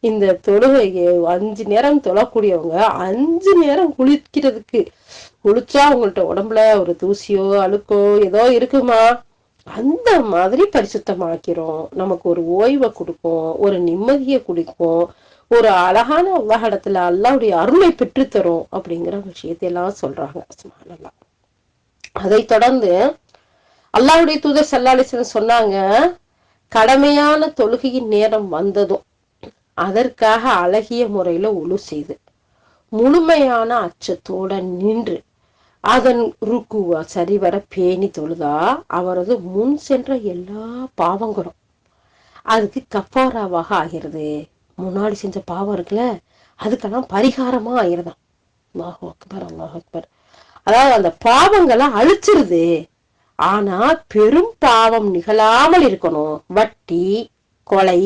இந்த தொழுகையை 5 நேரம் தொழக்கூடியவங்க 5 நேரம் குளிக்கிறதுக்கு குளிச்சா அவங்கள்ட்ட உடம்புல ஒரு தூசியோ அழுக்கோ ஏதோ இருக்குமா, அந்த மாதிரி பரிசுத்தமாக்கிறோம். நமக்கு ஒரு ஓய்வை கொடுக்கும், ஒரு நிம்மதியை கொடுக்கும், ஒரு அழகான அல்லாஹ் இடத்துல அல்லாஹ்வுடைய அருளை பெற்றுத்தரும் அப்படிங்கிற விஷயத்தையெல்லாம் சொல்றாங்க. சுப்ஹானல்லாஹ். அதை தொடர்ந்து அல்லாஹ்வுடைய தூதர் ஸல்லல்லாஹு அலைஹி வஸல்லம் சொன்னாங்க, கடமையான தொழுகையின் நேரம் வந்ததும் அதற்காக அழகிய முறையில ஒழு செய்து முழுமையான அச்சத்தோட நின்று அதன் ருக்குவ சரிவர பேணி தொழுதா அவரது முன் சென்ற எல்லா பாவங்களும் அதுக்கு கஃபாராவாக ஆகிறது. முன்னாடி செஞ்ச பாவம் இருக்குல்ல, அதுக்கெல்லாம் பரிகாரமா ஆயிருதான். அல்லாஹு அக்பர், அல்லாஹு அக்பர். அதாவது அந்த பாவங்களை அழிச்சிருது. ஆனா பெரும் பாவம் நிகழாமல் இருக்கணும். வட்டி, கொலை,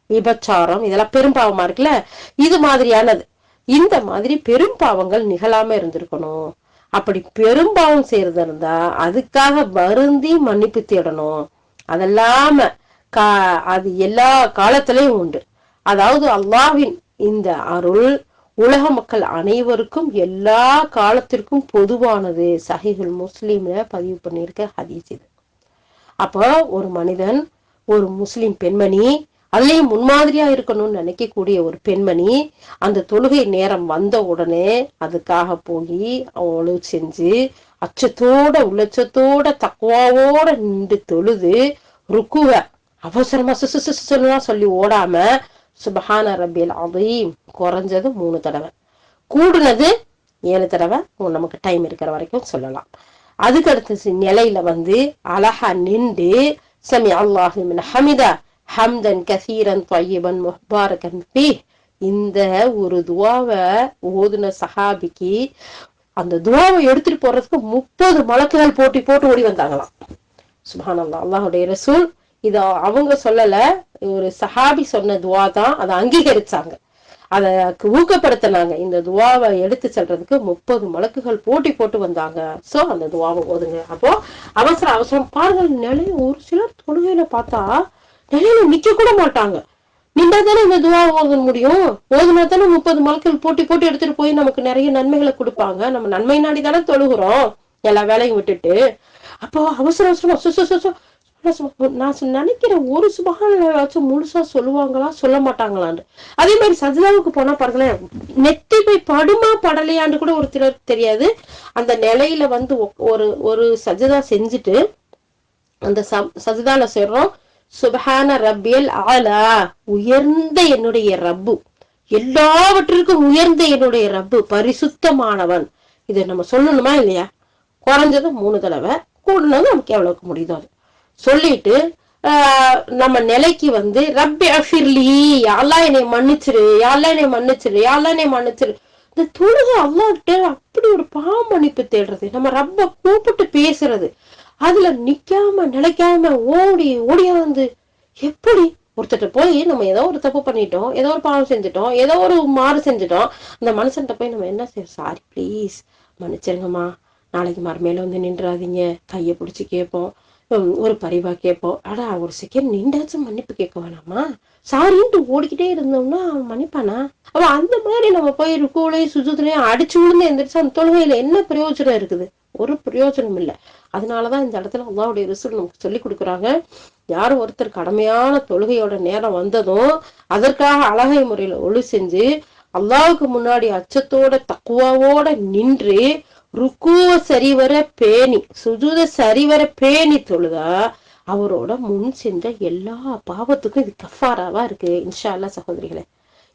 விபச்சாரம் இதெல்லாம் பெரும் பாவமா இருக்குல்ல, இது மாதிரியானது. இந்த மாதிரி பெரும் பாவங்கள் நிகழாம இருந்திருக்கணும். அப்படி பெரும் பாவம் செய்யறது இருந்தா அதுக்காக வருந்தி மன்னிப்பு தேடணும். அதெல்லாம அது எல்லா காலத்திலையும் உண்டு. அதாவது அல்லாஹ்வின் இந்த அருள் உலக மக்கள் அனைவருக்கும் எல்லா காலத்திற்கும் பொதுவானது. சஹீஹுல் முஸ்லிம்ல பதிவு பண்ணியிருக்க ஹதீஸ் இது. அப்போ ஒரு மனிதன், ஒரு முஸ்லிம் பெண்மணி, அதுலயும் முன்மாதிரியா இருக்கணும்னு நினைக்கக்கூடிய ஒரு பெண்மணி, அந்த தொழுகை நேரம் வந்த உடனே அதுக்காக போய் அவளு செஞ்சு அச்சத்தோட உள்ளச்சத்தோட தக்குவாவோட நின்று தொழுது ருக்குவ அவசரமா சுசுலாம் சொல்லி ஓடாம சுபஹான ரப்பியல் அதீம் குறைஞ்சது 3 தடவை, கூடுனது 7 தடவை நமக்கு டைம் இருக்கிற வரைக்கும் சொல்லலாம். அதுக்கு அடுத்த நிலையில அழகா நின்று சமி அல்லாஹு லிமன் ஹமிதா ஹம்தன் கசீரன் தய்யிபன் முபாரகன் ஃபீஹ், இந்த ஒரு துவாவை ஓதுன சஹாபிக்கு அந்த துவாவை எடுத்துட்டு போறதுக்கு 30 மலக்குகள் போட்டி போட்டு ஓடி வந்தாங்களாம். சுப்ஹானல்லாஹ். அல்லாஹ்வுடைய ரசூல் இத அவங்க சொல்லல, ஒரு சஹாபி சொன்ன துவா தான், அதை அங்கீகரிச்சாங்க, அதை ஊக்கப்படுத்தினாங்க. இந்த துவாவை எடுத்து செல்றதுக்கு 30 மலக்குகள் போட்டி போட்டு வந்தாங்க. சோ அந்த துவாவை ஓதுங்க. அப்போ அவசரம் பாருங்க, நிலைய ஒரு சிலர் தொழுகையில பார்த்தா நிலையில நிக்க கூட மாட்டாங்க. நின்றா தானே இந்த துவா ஓத முடியும். ஓதுனா தானே 30 மலக்குகள் போட்டி போட்டு எடுத்துட்டு போய் நமக்கு நிறைய நன்மைகளை கொடுப்பாங்க. நம்ம நன்மை நாடி தானே தொழுகிறோம் எல்லா வேலையும் விட்டுட்டு. அப்போ அவசரமா நான் நினைக்கிறேன், ஒரு சுபஹானல்லாஹ் முழுசா சொல்லுவாங்களா சொல்ல மாட்டாங்களான்னு. அதே மாதிரி சஜ்தாவுக்கு போனா பாருங்களேன், நெத்தி போய் படுமா படலையான்னு கூட ஒரு சிலர் தெரியாது. அந்த நிலையில ஒரு சஜ்தா செஞ்சுட்டு அந்த சஜ்தால சேர்றோம், சுபஹான ரப்பியல் ஆலா, உயர்ந்த என்னுடைய ரப்பு, எல்லாவற்றிற்கும் உயர்ந்த என்னுடைய ரப்பு, பரிசுத்தமானவன். இதை நம்ம சொல்லணுமா இல்லையா? குறைஞ்சது 3 தடவை, கூடுனது நமக்கு எவ்வளவுக்கு முடியுதோ அது சொல்லிட்டு நம்ம நிலைக்கு ரப்பி அஃபிர்லி, யாரெல்லாம் என்னை மன்னிச்சிரு, யாரெல்லாம் என்னை மன்னிச்சிரு, யாரெல்லாம் என்னை மன்னிச்சிரு. இந்த தொழுகை அல்லாஹ்கிட்ட அப்படி ஒரு பாவ மன்னிப்பு தேடுறது, நம்ம ரப்ப கூப்பிட்டு பேசுறது, அதுல நிக்காம நிலைக்காம ஓடியா எப்படி ஒருத்தட்ட போய் நம்ம ஏதோ ஒரு தப்பு பண்ணிட்டோம், ஏதோ ஒரு பாவம் செஞ்சுட்டோம், ஏதோ ஒரு மாறு செஞ்சுட்டோம், அந்த மனுஷன்ட்ட போய் நம்ம என்ன செய்ய, சாரி ப்ளீஸ் மன்னிச்சிருங்கம்மா, நாளைக்கு மறுமையில நின்றாதீங்க, கையை பிடிச்சி கேட்போம், ஒரு பரிவா கேட்போம். ஆனா ஒரு செகண்ட் நின்றாச்சும் மன்னிப்பு கேட்க வேணாமா? சாரின்ட்டு ஓடிக்கிட்டே இருந்தோம்னா அவன் மன்னிப்பானா? அப்ப அந்த மாதிரி நம்ம போய் ருக்குலையும் சுஜூதுலையும் அடிச்சு விழுந்து எந்திரிச்சா அந்த தொழுகையில என்ன பிரயோஜனம் இருக்குது? ஒரு பிரயோஜனம் இல்லை. அதனாலதான் இந்த இடத்துல அல்லாஹ்வுடைய ரசூல் நமக்கு சொல்லி கொடுக்குறாங்க, யாரும் ஒருத்தர் கடமையான தொழுகையோட நேரம் வந்ததும் அதற்காக அழகை முறையில ஒளி செஞ்சு அல்லாஹ்வுக்கு முன்னாடி அச்சத்தோட தக்குவாவோட நின்று ருக்குவ சரிவர பேணி சுஜூத சரிவர பேணி தொழுதா அவரோட முன் சென்ற எல்லா பாவத்துக்கும் இது கஃபாராவா இருக்கு. இன்ஷா அல்லாஹ் சகோதரிகளே,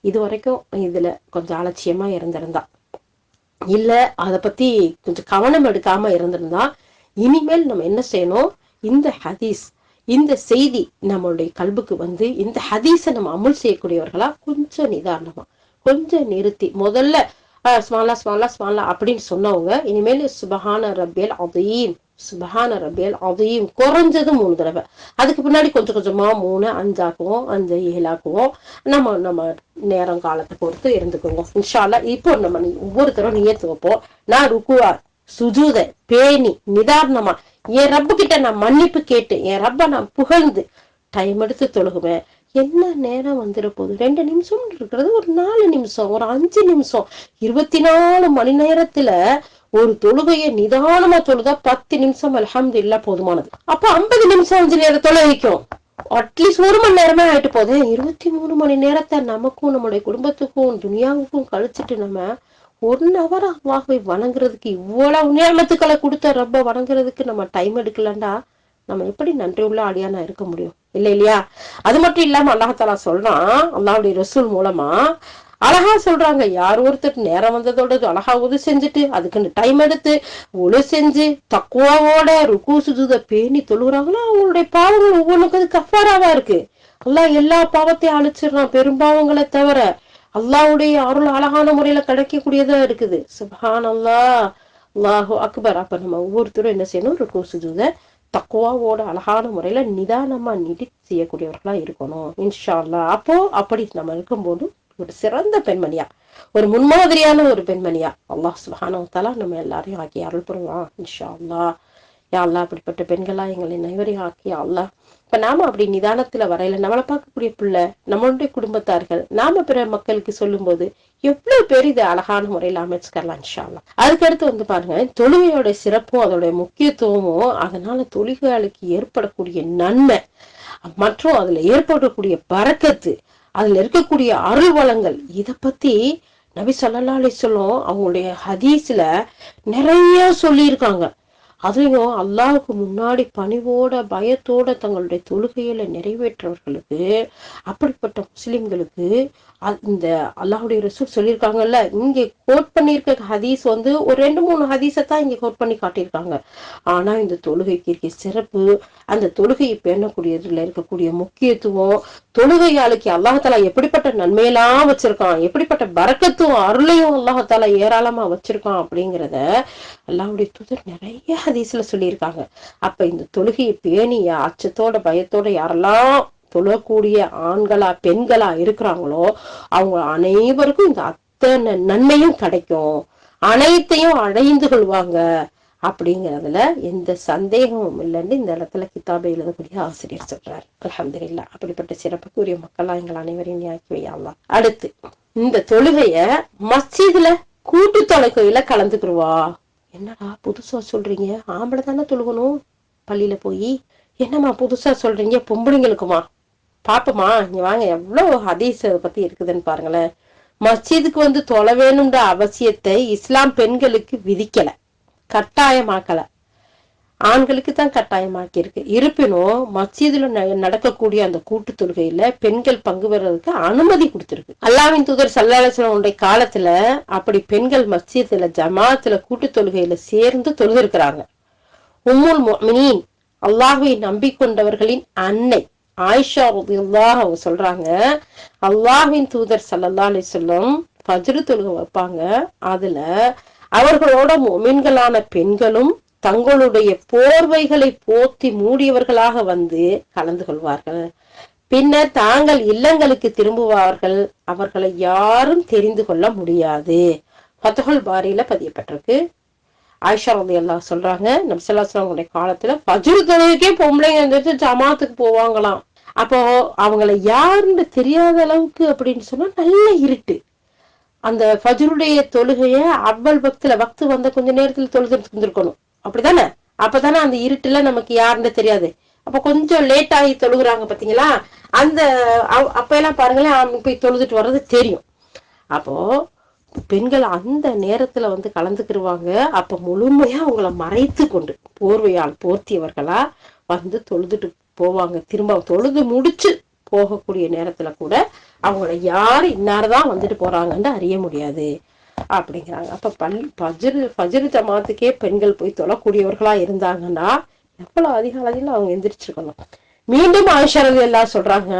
இது வரைக்கும் இதுல கொஞ்சம் அலட்சியமா இருந்திருந்தா, இல்ல அதை பத்தி கொஞ்சம் கவனம் எடுக்காம இருந்திருந்தா, இனிமேல் நம்ம என்ன செய்யணும், இந்த ஹதீஸ், இந்த செய்தி நம்மளுடைய கல்புக்கு இந்த ஹதீஸை நம்ம அமல் செய்யக்கூடியவர்களா கொஞ்சம் நிதானமா கொஞ்சம் நிறுத்தி, முதல்ல ஸ்மாலா ஸ்மாலா ஸ்மாலா அப்படின்னு சொன்னவங்க இனிமேல் சுபஹான ரப்பியல் அதீம், சுபஹான ரப்பியல் அதீம் குறைஞ்சது 3 தடவை, அதுக்கு பின்னாடி கொஞ்சம் கொஞ்சமா 3, 5 ஆக்குவோம், 5, 7 ஆக்குவோம். நம்ம நேரம் காலத்தை பொறுத்து இருந்துக்குவோம் இன்ஷா அல்லாஹ். இப்போ நம்ம ஒவ்வொரு தடவை நியத்து வைப்போம், நான் ருக்குவா சுஜூத பேணி நிதானமா என் ரப்பு கிட்ட நான் மன்னிப்பு கேட்டு என் ரப்ப நான் புகழ்ந்து டைம் எடுத்து தொழுகுவேன். என்ன நேரம் வந்துட போகுது, 2 நிமிஷம் இருக்கிறது ஒரு 4 நிமிஷம், ஒரு 5 நிமிஷம், 24 மணி நேரத்துல ஒரு தொழுகையை நிதானமா தொழுதா 10 நிமிஷம் அல்ஹம்துலில்லாஹ் போதுமானது. அப்ப 50 நிமிஷம் 5 நேரம் தொழுகைக்கும் அட்லீஸ்ட் 1 மணி நேரமே ஆயிட்டு போகுது. 23 மணி நேரத்தை நமக்கும் நம்முடைய குடும்பத்துக்கும் துனியாவுக்கும் கழிச்சிட்டு நம்ம 1 ஹவர் அல்லாஹ்வை வணங்குறதுக்கு, இவ்வளவு நியமத்துக்களை கொடுத்த ரப்ப வணங்குறதுக்கு நம்ம டைம் எடுக்கலண்டா நம்ம எப்படி நன்றி உள்ள அடியானா இருக்க முடியும்? இல்லையா? அது மட்டும் இல்லாம அல்லாஹாலா சொல்றான், அல்லாஹ்வுடைய ரசூல் மூலமா அழகா சொல்றாங்க, யார் ஒருத்தர் நேரம் வந்ததோட அழகா உது செஞ்சுட்டு அதுக்குன்னு டைம் எடுத்து ஒழு செஞ்சு தக்குவாவோட ருக்கு சுஜூத பேணி தொழுகிறாங்களோ அவங்களுடைய பாவங்கள் ஒவ்வொன்றுக்கு அது கஃபாராவா இருக்கு. அல்லாஹ் எல்லா பாவத்தையும் அழிச்சிடறான், பெரும்பாவங்களை தவிர. அல்லாஹ்வுடைய அருள் அழகான முறையில கிடைக்கக்கூடியதா இருக்குது. சுப்ஹான் அல்லாஹ், அல்லாஹு அக்பர். அப்ப நம்ம ஒவ்வொருத்தரும் என்ன செய்யணும்? ருக்கு சுஜூத தக்குவாவோட அழகான முறையில நிதானமா நீடி செய்யக்கூடியவர்களா இருக்கணும் இன்ஷா அல்லாஹ். அப்போ அப்படி நம்ம இருக்கும்போது ஒரு சிறந்த பெண்மணியா, ஒரு முன்மாதிரியான ஒரு பெண்மணியா அல்லாஹ் சுப்ஹானஹு வ தஆலா நம்ம எல்லாரையும் ஆக்கி அருள் புரிவான் இன்ஷா அல்லாஹ். யா அல்லாஹ் அப்படிப்பட்ட பெண்களா எங்களை அனைவரையும் ஆக்கி அல்லாஹ். இப்ப நாம அப்படி நிதானத்துல வரையில நம்மளை பார்க்கக்கூடிய பிள்ளை, நம்மளுடைய குடும்பத்தார்கள், நாம பிற மக்களுக்கு சொல்லும் போது எவ்வளவு பேர் இதை அழகான முறையில அமைச்சுக்கலாம் இன்ஷா அல்லாஹ். அதுக்கடுத்து வந்து பாருங்க, தொழுகையோட சிறப்பும் அதோட முக்கியத்துவமும், அதனால தொழுகையாளுக்கு ஏற்படக்கூடிய நன்மை மற்றும் அதுல ஏற்படக்கூடிய பரக்கத்து, அதுல இருக்கக்கூடிய அருள் வளங்கள், இத பத்தி நபி ஸல்லல்லாஹு அலைஹி வஸல்லம் அவங்களுடைய ஹதீஸ்ல நிறைய சொல்லியிருக்காங்க. அதையும் அல்லாஹ்வுக்கு முன்னாடி பணிவோட பயத்தோட தங்களுடைய தொழுகையில நிறைவேற்றவர்களுக்கு, அப்படிப்பட்ட முஸ்லிம்களுக்கு இந்த அல்லாஹ்வுடைய ரசூல் சொல்லியிருக்காங்கல்ல, இங்க கோட் பண்ணியிருக்க ஹதீஸ் வந்து ஒரு 2-3 ஹதீஸை தான் இங்க கோட் பண்ணி காட்டியிருக்காங்க. ஆனா இந்த தொழுகைக்கு இருக்க சிறப்பு, அந்த தொழுகையை பேணக்கூடியதுல இருக்கக்கூடிய முக்கியத்துவம், தொழுகையாளுக்கு அல்லாஹாலா எப்படிப்பட்ட நன்மையெல்லாம் வச்சிருக்கான், எப்படிப்பட்ட பரக்கத்தும் அருளையும் அல்லாஹாலா ஏராளமா வச்சிருக்கான் அப்படிங்கிறத அல்லாஹ்வுடைய தூதர் நிறைய ஹதீஸ்ல சொல்லியிருக்காங்க. அப்ப இந்த தொழுகையை பேணிய அச்சத்தோட பயத்தோட யாரெல்லாம் தொழக்கூடிய ஆண்களா பெண்களா இருக்கிறாங்களோ அவங்க அனைவருக்கும் இந்த அத்தனை நன்மையும் கிடைக்கும், அனைத்தையும் அடைந்து கொள்வாங்க அப்படிங்கறதுல எந்த சந்தேகமும் இல்லைன்னு இந்த இடத்துல கிதாபை எழுதக்கூடிய ஆசிரியர் சொல்றாரு. அல்ஹம்துலில்லாஹ். அப்படிப்பட்ட சிறப்புக்குரிய மக்களா எங்கள் அனைவரையும் ஆக்கி வையலாம். அடுத்து, இந்த தொழுகைய மஸ்ஜிதுல கூட்டு தொழுகையில கலந்துக்குருவா. என்னடா புதுசா சொல்றீங்க? ஆம்பளை தானே தொழுகணும் பள்ளியில போய், என்னம்மா புதுசா சொல்றீங்க? பொம்பளைங்களுக்குமா? பாப்போமா, இங்க வாங்க, எவ்வளவு ஹதீஸ் அதை பத்தி இருக்குதுன்னு பாருங்களேன். மஸ்ஜிதுக்கு வந்து தொழ வேணும்ன்ற அவசியத்தை இஸ்லாம் பெண்களுக்கு விதிக்கல, கட்டாயமாக்கல. ஆண்களுக்கு தான் கட்டாயமாக்கி இருக்கு. இருப்பினும் மஸ்ஜிதுல நடக்கக்கூடிய அந்த கூட்டு தொழுகையில பெண்கள் பங்கு பெறதுக்கு அனுமதி கொடுத்திருக்கு. அல்லாஹ்வின் தூதர் ஸல்லல்லாஹு அலைஹி வஸல்லம் காலத்துல அப்படி பெண்கள் மஸ்ஜிதுல ஜமாத்துல கூட்டு தொழுகையில சேர்ந்து தொழுதிருக்கிறாங்க. உம்முல் முஃமினீன், அல்லாஹ்வை நம்பிக்கொண்டவர்களின் அன்னை ஆயிஷா ரலியல்லாஹு அவங்க சொல்றாங்க, அல்லாஹ்வின் தூதர் ஸல்லல்லாஹு அலைஹி வஸல்லம் ஃபஜ்ர் தொழுகை வைப்பாங்க. அதுல அவர்களோட முஃமின்களான பெண்களும் தங்களுடைய போர்வைகளை போத்தி மூடியவர்களாக வந்து கலந்து கொள்வார்கள். பின்னர் தாங்கள் இல்லங்களுக்கு திரும்புவார்கள், அவர்களை யாரும் தெரிந்து கொள்ள முடியாது. ஃபத்ஹுல் பாரியில பதியப்பட்டிருக்கு. ஆயிஷா ரலியல்லாஹு சொல்றாங்க, நபி ஸல்லல்லாஹு அலைஹி வஸல்லம் காலத்துல ஃபஜ்ர் தொழுகைக்கே பொம்பளைங்க எந்திரிச்சு ஜமாத்துக்கு போவாங்களாம். அப்போ அவங்களை யாருன்னு தெரியாத அளவுக்கு அப்படின்னு சொன்னா நல்ல இருட்டு. அந்த ஃபஜ்ருடைய தொழுகைய அவ்வல் வக்து வந்த கொஞ்ச நேரத்துல தொழுதுட்டு இருந்திருக்கணும், அப்படித்தானே? அப்பதானே அந்த இருட்டுல நமக்கு யாருன்னு தெரியாது. அப்ப கொஞ்சம் லேட் ஆகி தொழுகிறாங்க பாத்தீங்களா, அந்த அப்ப எல்லாம் பாருங்களேன் போய் தொழுதுட்டு வர்றது தெரியும். அப்போ பெண்கள் அந்த நேரத்துல வந்து கலந்துக்கிடுவாங்க. அப்ப முழுமையா அவங்கள மறைத்து கொண்டு போர்வையால் போர்த்தியவர்களா வந்து தொழுதுட்டு போவாங்க. திரும்ப தொழுது முடிச்சு போகக்கூடிய நேரத்துல கூட அவங்கள யாரு இன்னாரதான் வந்துட்டு போறாங்கன்னு அறிய முடியாது அப்படிங்கிறாங்க. அப்ப ஃபஜ்ர் ஜமாத்துக்கே பெண்கள் போய் தொழக்கூடியவர்களா இருந்தாங்கன்னா எவ்வளவு அதிகாலையில அவங்க எந்திரிச்சிருக்கணும். மீண்டும் ஆயிஷா ரலியல்லாஹு சொல்றாங்க,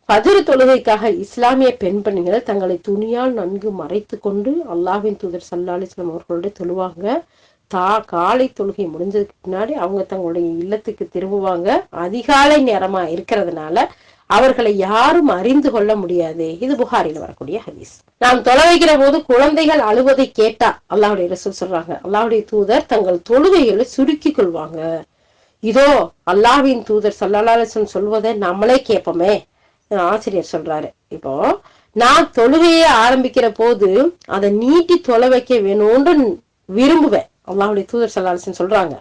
ஃபஜ்ர் தொழுகைக்காக இஸ்லாமிய பெண்கள் தங்களை துணியால் நன்கு மறைத்து கொண்டு அல்லாஹ்வின் தூதர் ஸல்லல்லாஹு அலைஹி வஸல்லம் அவர்களோட தொழுவாங்க. காலை தொழுகை முடிஞ்சதுக்கு பின்னாடி அவங்க தங்களுடைய இல்லத்துக்கு திரும்புவாங்க. அதிகாலை நேரமா இருக்கிறதுனால அவர்களை யாரும் அறிந்து கொள்ள முடியாது. இது புகாரில வரக்கூடிய ஹதீஸ். நாம் தொலை வைக்கிற போது குழந்தைகள் அழுவதை கேட்டா அல்லாஹ்வுடைய ரசூல் சொல்றாங்க, அல்லாஹ்வுடைய தூதர் தங்கள் தொழுகைகளை சுருக்கி கொள்வாங்க. இதோ அல்லாஹ்வின் தூதர் ஸல்லல்லாஹு அலைஹி வஸல்லம் சொல்வதை நம்மளே கேட்போமே. ஆசிரியர் சொல்றாரு, இப்போ நான் தொழுகையை ஆரம்பிக்கிற போது அதை நீட்டி தொலை வைக்க வேணும்னு விரும்புவேன். அல்லாஹ்வுடைய தூதர் ஸல்லல்லாஹு அலைஹி வஸல்லம் சொல்றாங்க,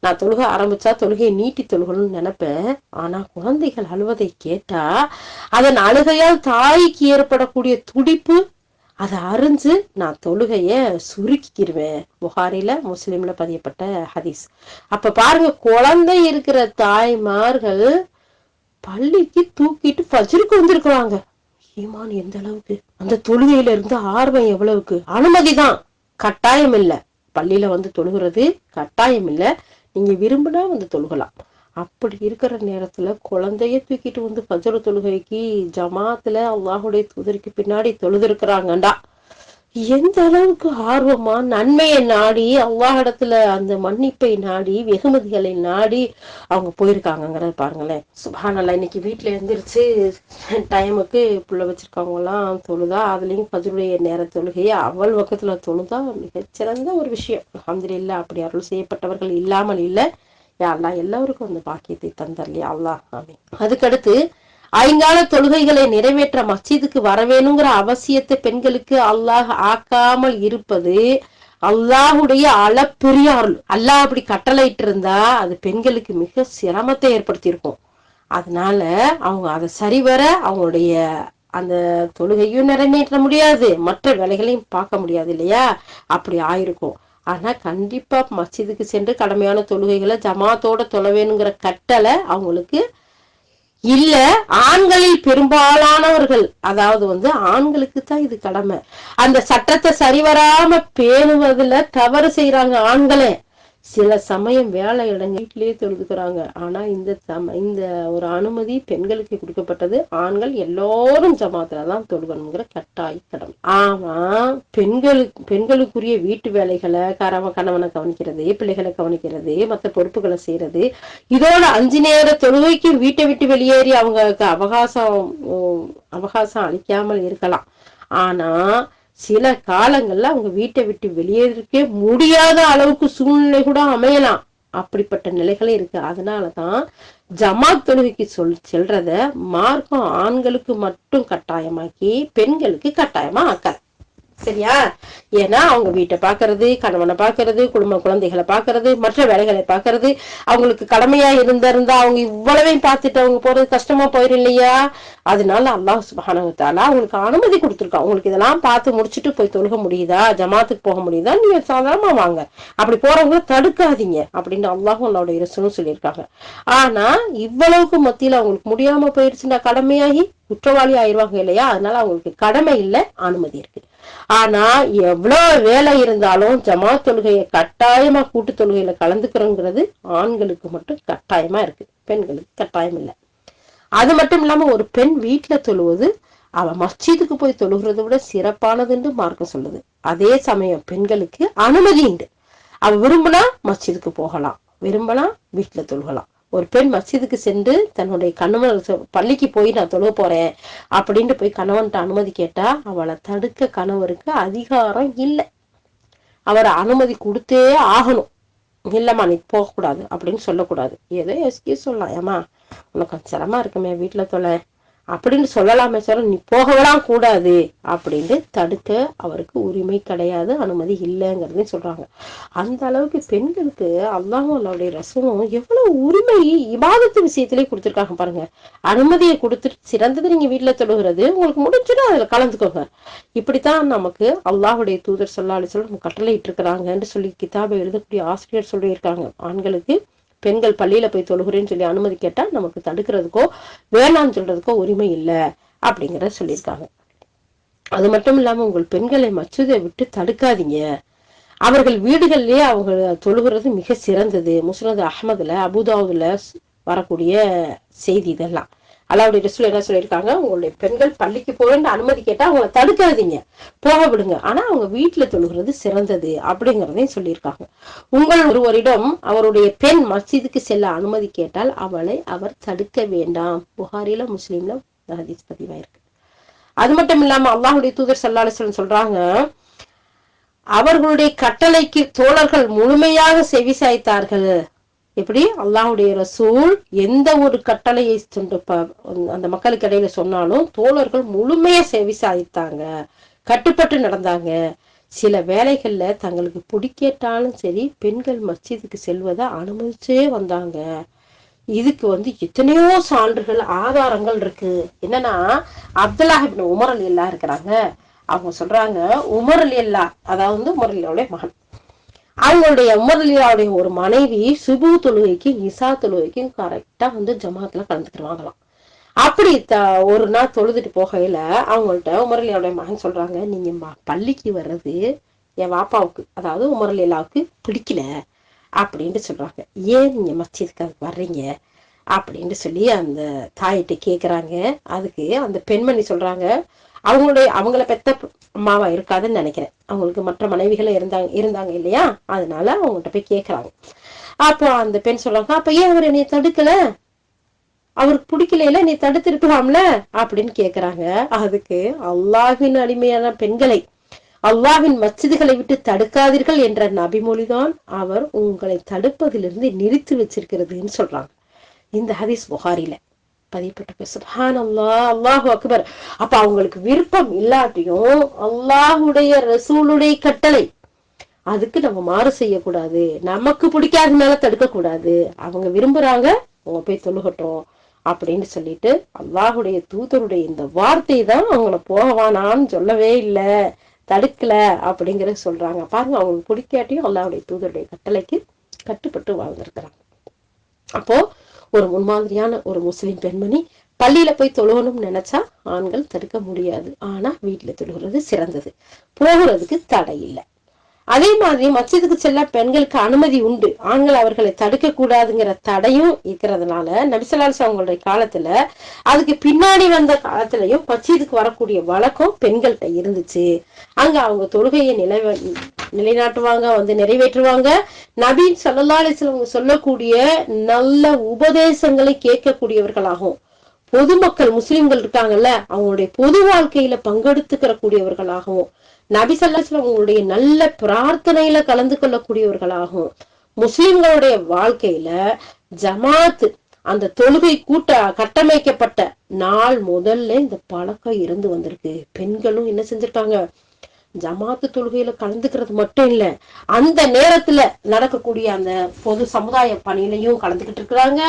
நான் தொழுகை ஆரம்பிச்சா தொழுகையை நீட்டி தொழுகணும்னு நினைப்பேன். ஆனா குழந்தைகள் அழுவதை கேட்டா அதன் அழுகையால் தாய்க்கு ஏற்படக்கூடிய துடிப்பு, அதை அறிஞ்சு நான் தொழுகைய சுருக்கிக்கிருவேன். புகாரில முஸ்லிம்ல பதியப்பட்ட ஹதீஸ். அப்ப பாருங்க, குழந்தை இருக்கிற தாய்மார்கள் பள்ளிக்கு தூக்கிட்டு ஃபஜ்ருக்கு வந்திருக்கிறாங்க. ஈமான் எந்த அளவுக்கு, அந்த தொழுகையில இருந்து ஆர்வம் எவ்வளவுக்கு. அனுமதிதான், கட்டாயம் இல்ல. பள்ளியில வந்து தொழுகிறது கட்டாயம் இல்ல, நீங்க விரும்பினா வந்து தொழுகலாம். அப்படி இருக்கிற நேரத்துல குழந்தைய தூக்கிட்டு வந்து ஃபஜ்ர் தொழுகைக்கு ஜமாத்துல அல்லாஹுடைய தூதருக்கு பின்னாடி தொழுது எந்த அளவுக்கு ஆர்வமா நன்மையை நாடி, அல்லாஹ் இடத்துல அந்த மன்னிப்பை நாடி, வெகுமதிகளை நாடி அவங்க போயிருக்காங்கிறத பாருங்களேன். சுப்ஹானல்லாஹ். இன்னைக்கு வீட்டுல எழுந்திரிச்சு டைமுக்கு புள்ள வச்சிருக்கவங்க எல்லாம் தொழுதா, அதுலயும் ஃபஜ்ருடைய நேர தொழுகையை அவள் பக்கத்துல தொழுதா மிகச்சிறந்த ஒரு விஷயம். அல்ஹம்துலில்லாஹ். அப்படி அருள் செய்யப்பட்டவர்கள் இல்லாமல் இல்லை. யா அல்லாஹ் எல்லாருக்கும் அந்த பாக்கியத்தை தந்தர்லையா அல்லாஹ். ஆமீன். அதுக்கடுத்து ஐங்கால தொழுகைகளை நிறைவேற்ற மஸ்ஜிதுக்கு வரவேணுங்கிற அவசியத்தை பெண்களுக்கு அல்லாஹ் ஆக்காமல் இருப்பது அல்லாஹுடைய அளப்பெரிய அருள். அல்லாஹ் அப்படி கட்டளையிட்டு இருந்தா அது பெண்களுக்கு மிக சிரமத்தை ஏற்படுத்தி இருக்கும். அதனால அவங்க அதை சரிவர அவங்களுடைய அந்த தொழுகையும் நிறைவேற்ற முடியாது, மற்ற வேலைகளையும் பார்க்க முடியாது இல்லையா? அப்படி ஆயிருக்கும். ஆனா கண்டிப்பா மஸ்ஜிதுக்கு சென்று கடமையான தொழுகைகளை ஜமாத்தோட தொழ வேணுங்கிற கட்டளை அவங்களுக்கு இல்ல. ஆண்களில் பெரும்பாலானவர்கள், அதாவது வந்து ஆண்களுக்கு தான் இது கடமை. அந்த சட்டத்தை சரிவராம பேணுவதுல தவறு செய்யறாங்க ஆண்களே. சில சமயம் வேலை இடங்களிலேயே தொழுதுக்கிறாங்க. ஆனா இந்த ஒரு அனுமதி பெண்களுக்கு கொடுக்கப்பட்டது. ஆண்கள் எல்லோரும் ஜமாத்துலதான் தொழுகணுங்கிற கட்டாய கடமை. ஆமா, பெண்களுக்குரிய வீட்டு வேலைகளை கணவனை கவனிக்கிறது, பிள்ளைகளை கவனிக்கிறது, மற்ற பொறுப்புகளை செய்யறது, இதோட 5 நேர தொழுகைக்கு வீட்டை விட்டு வெளியேறி அவங்களுக்கு அவகாசம் அளிக்காமல் இருக்கலாம். ஆனா சில காலங்கள்ல அவங்க வீட்டை விட்டு வெளியேறவே முடியாத அளவுக்கு சூழ்நிலை கூட அமையலாம். அப்படிப்பட்ட நிலைகளே இருக்கு. அதனாலதான் ஜமாத் தொழுகைக்கு செல்றத மார்க்கம் ஆண்களுக்கு மட்டும் கட்டாயமாக்கி பெண்களுக்கு கட்டாயமா ஆக்காது. சரியா? ஏன்னா அவங்க வீட்டை பாக்குறது, கணவனை பாக்குறது, குழந்தைகளை பாக்குறது, மற்ற வேலைகளை பாக்குறது அவங்களுக்கு கடமையா இருந்தா அவங்க இவ்வளவையும் பார்த்துட்டு அவங்க போறது கஷ்டமா போயிரும் இல்லையா? அதனால அல்லாஹ் சுப்ஹானஹு வ தஆலா அவங்களுக்கு அனுமதி கொடுத்துருக்கான். உங்களுக்கு இதெல்லாம் பார்த்து முடிச்சுட்டு போய் தொழுக முடியுதா, ஜமாத்துக்கு போக முடியுதா, நீங்க சாதாரணமா வாங்க, அப்படி போறவங்க தடுக்காதீங்க அப்படின்னு அல்லாஹும் அல்லாஹ்வுடைய ரசூலும் சொல்லியிருக்காங்க. ஆனா இவ்வளவுக்கு மத்தியில அவங்களுக்கு முடியாம போயிருச்சுன்னா கடமையாகி குற்றவாளி ஆயிடுவாங்க இல்லையா? அதனால அவங்களுக்கு கடமை இல்லை, அனுமதி இருக்கு. ஆனா எவ்வளவு வேலை இருந்தாலும் ஜமாத் தொழுகையை கட்டாயமா கூட்டு தொழுகையில கலந்துக்கிறோங்கிறது ஆண்களுக்கு மட்டும் கட்டாயமா இருக்கு, பெண்களுக்கு கட்டாயம் இல்லை. அது மட்டும் இல்லாம ஒரு பெண் வீட்டுல தொழுவது அவ மஸ்ஜிதுக்கு போய் தொழுகிறத விட சிறப்பானதுன்னு மார்க்கம் சொல்லுது. அதே சமயம் பெண்களுக்கு அனுமதி உண்டு. அவ விரும்பினா மஸ்ஜிதுக்கு போகலாம், விரும்பினா வீட்டுல தொழுகலாம். ஒரு பெண் மஸ்ஜிதுக்கு சென்று தன்னுடைய கணவன் பள்ளிக்கு போய் நான் தொழுக போறேன் அப்படின்ட்டு போய் கணவன்கிட்ட அனுமதி கேட்டா அவளை தடுக்க கணவருக்கு அதிகாரம் இல்லை. அவர் அனுமதி கொடுத்தே ஆகணும். இல்லம்மா நீ போகக்கூடாது அப்படின்னு சொல்லக்கூடாது. ஏதோ எஸ்கியூஸ் சொல்லலாம், ஏமா உனக்கு சிரமமா இருக்குமே வீட்டுல தொலை அப்படின்னு சொல்லலாமே, சொல்ல நீ போகலாம் கூடாது அப்படின்னு தடுக்க அவருக்கு உரிமை கிடையாது, அனுமதி இல்லைங்கிறதே சொல்றாங்க. அந்த அளவுக்கு பெண்களுக்கு அல்லாஹ்வும் அல்லாஹ்வுடைய ரசூலும் எவ்வளவு உரிமை இபாதத்து விஷயத்திலே கொடுத்துருக்காங்க பாருங்க. அனுமதியை கொடுத்துட்டு சிறந்தது நீங்க வீட்டுல தொழுகிறது, உங்களுக்கு முடிஞ்சுன்னா அதுல கலந்துக்கோங்க. இப்படித்தான் நமக்கு அல்லாஹ்வுடைய தூதர் ஸல்லல்லாஹு அலைஹி வஸல்லம் கட்டளை இட்டு இருக்கிறாங்கன்னு சொல்லி கிதாபை எழுதக்கூடிய ஆசிரியர் சொல்லியிருக்காங்க. ஆண்களுக்கு பெண்கள் பள்ளியில போய் தொழுகிறேன்னு சொல்லி அனுமதி கேட்டா நமக்கு தடுக்கிறதுக்கோ வேணான்னு சொல்றதுக்கோ உரிமை இல்லை அப்படிங்கிறத சொல்லியிருக்காங்க. அது மட்டும் இல்லாம உங்கள் பெண்களை மஸ்ஜிதை விட்டு தடுக்காதீங்க. அவர்கள் வீடுகள்லயே அவங்க தொழுகிறது மிக சிறந்தது. முஸ்னத் அஹ்மதுல, அபூதாவுதுல வரக்கூடிய செய்தி இதெல்லாம். அல்லாஹ்வுடைய ரசூல் என்ன சொல்லியிருக்காங்க, உங்களுடைய பெண்கள் பள்ளிக்கு போவேன்னு அனுமதி கேட்டா அவங்களை தடுக்காதீங்க, போக விடுங்க. ஆனா அவங்க வீட்டுல தொழுகிறது சிறந்தது அப்படிங்கிறதையும் சொல்லியிருக்காங்க. உங்கள் ஒருவரிடம் அவருடைய பெண் மஸ்ஜிதுக்கு செல்ல அனுமதி கேட்டால் அவளை அவர் தடுக்க வேண்டாம். புகாரில முஸ்லிம்ல ஹதீஸ் பதிவாயிருக்கு. அது மட்டும் இல்லாம அல்லாஹ்வுடைய தூதர் ஸல்லல்லாஹு அலைஹி வஸல்லம் சொல்றாங்க, அவர்களுடைய கட்டளைக்கு தோழர்கள் முழுமையாக செவிசாய்த்தார்கள். எப்படி அல்லாஹ்வுடைய ரசூல் எந்த ஒரு கட்டளையை அந்த மக்களுக்கு இடையில சொன்னாலும் தோழர்கள் முழுமையா செவிசாய்த்தாங்க, கட்டுப்பட்டு நடந்தாங்க. சில வேளைகள்ல தங்களுக்கு பிடிக்கட்டாலும் சரி பெண்கள் மஸ்ஜிதுக்கு செல்வதை அனுமதிச்சே வந்தாங்க. இதுக்கு எத்தனையோ சான்றுகள் ஆதாரங்கள் இருக்கு. என்னன்னா அப்துல்லாஹ் இப்னு உமர் ரலியல்லாஹு இருக்கிறாங்க. அவங்க சொல்றாங்க உமர் அலியல்லா, அதாவது உமர் அலியாவுடைய மகன், அவங்களுடைய உமர் அலியாவுடைய ஒரு மனைவி சுபு தொழுகைக்கு இசா தொழுகைக்கும் கரெக்டா ஜமாத்துல கலந்துக்கிடுவாங்களாம். அப்படி ஒரு நாள் தொழுதுட்டு போகையில அவங்கள்ட்ட உமர் அலியாவுடைய மகன் சொல்றாங்க, நீங்க பள்ளிக்கு வர்றது என் வாப்பாவுக்கு, அதாவது உமர் அலியாவுக்கு பிடிக்கல அப்படின்ட்டு சொல்றாங்க. ஏன் நீங்க மஸ்ஜிதுக்கு வர்றீங்க அப்படின்னு சொல்லி அந்த தாயிட்ட கேக்குறாங்க. அதுக்கு அந்த பெண்மணி சொல்றாங்க, அவங்கள பெத்த அம்மாவா இருக்காதுன்னு நினைக்கிறேன், அவங்களுக்கு மற்ற மனைவிகளை இருந்தாங்க இல்லையா, அதனால அவங்கள்ட்ட போய் கேக்குறாங்க. அப்போ அந்த பெண் சொல்றாங்க, அப்ப ஏன் அவர் என்னைய தடுக்கல, அவருக்கு பிடிக்கல, நீ தடுத்து இருக்கலாம்ல அப்படின்னு கேக்குறாங்க. அதுக்கு அல்லாஹ்வின் அடிமையான பெண்களை அல்லாஹ்வின் மஸ்ஜிதுகளை விட்டு தடுக்காதீர்கள் என்ற நபிமொழிதான் அவர் உங்களை தடுப்பதிலிருந்து நிறுத்தி வச்சிருக்கிறதுன்னு சொல்றாங்க. இந்த ஹதீஸ் புகாரில பதியப்பட்டிருக்கு. சுப்ஹானல்லாஹ், அல்லாஹு அக்பர். அப்ப அவங்களுக்கு விருப்பம் இல்லாட்டியும் அல்லாஹுடைய ரசூலுடைய கட்டளை, அதுக்கு நம்ம மாறு செய்யக்கூடாது, நமக்கு பிடிக்காதனால தடுக்க கூடாது, அவங்க விரும்புறாங்க அவங்க போய் தொழுகட்டும் அப்படின்னு சொல்லிட்டு அல்லாஹுடைய தூதருடைய இந்த வார்த்தை தான் அவங்கள போகவானான்னு சொல்லவே இல்லை, தடுக்கல அப்படிங்கறத சொல்றாங்க. பாருங்க, அவங்களுக்கு பிடிக்காட்டியும் அல்லாஹ்வுடைய தூதருடைய கட்டளைக்கு கட்டுப்பட்டு வாழ்ந்திருக்கிறாங்க. அப்போ ஒரு முன்மாதிரியான ஒரு முஸ்லிம் பெண்மணி பள்ளியில போய் தொழுகணும்னு நினைச்சா ஆண்கள் தடுக்க முடியாது, ஆனா வீட்டுல தொழுகிறது சிறந்தது, போகிறதுக்கு தடை இல்லை. அதே மாதிரி மஸ்ஜிதுக்கு செல்ல பெண்களுக்கு அனுமதி உண்டு, ஆண்கள் அவர்களை தடுக்க கூடாதுங்கிற தடையும் இருக்கிறதுனால நபி ஸல்லல்லாஹு அலைஹி அவங்களுடைய காலத்துல, அதுக்கு பின்னாடி வந்த காலத்திலயும் மஸ்ஜிதுக்கு வரக்கூடிய வழக்கம் பெண்கள்கிட்ட இருந்துச்சு. அங்க அவங்க தொழுகையை நிலைநாட்டுவாங்க, நிறைவேற்றுவாங்க. நபி ஸல்லல்லாஹு அலைஹி வஸல்லம் சொல்லக்கூடிய நல்ல உபதேசங்களை கேட்கக்கூடியவர்களாகும். பொதுமக்கள் முஸ்லிம்கள் இருக்காங்கல்ல, அவங்களுடைய பொது வாழ்க்கையில பங்கெடுத்துக்கிற கூடியவர்களாகவும், நபி ஸல்லல்லாஹு அலைஹி வஸல்லம் அவங்களுடைய நல்ல பிரார்த்தனையில கலந்து கொள்ளக்கூடியவர்களாகவும், முஸ்லிம்களுடைய வாழ்க்கையில ஜமாத் அந்த தொழுகை கட்டமைக்கப்பட்ட நாள் முதல்ல இந்த பழக்கம் இருந்து வந்திருக்கு. பெண்களும் என்ன செஞ்சிருக்காங்க, ஜமாத்து தொழுகையில கலந்துக்கிறது மட்டும் இல்ல, அந்த நேரத்துல நடக்கக்கூடிய அந்த பொது சமுதாய பணியிலையும் கலந்துகிட்டு இருக்கிறாங்க.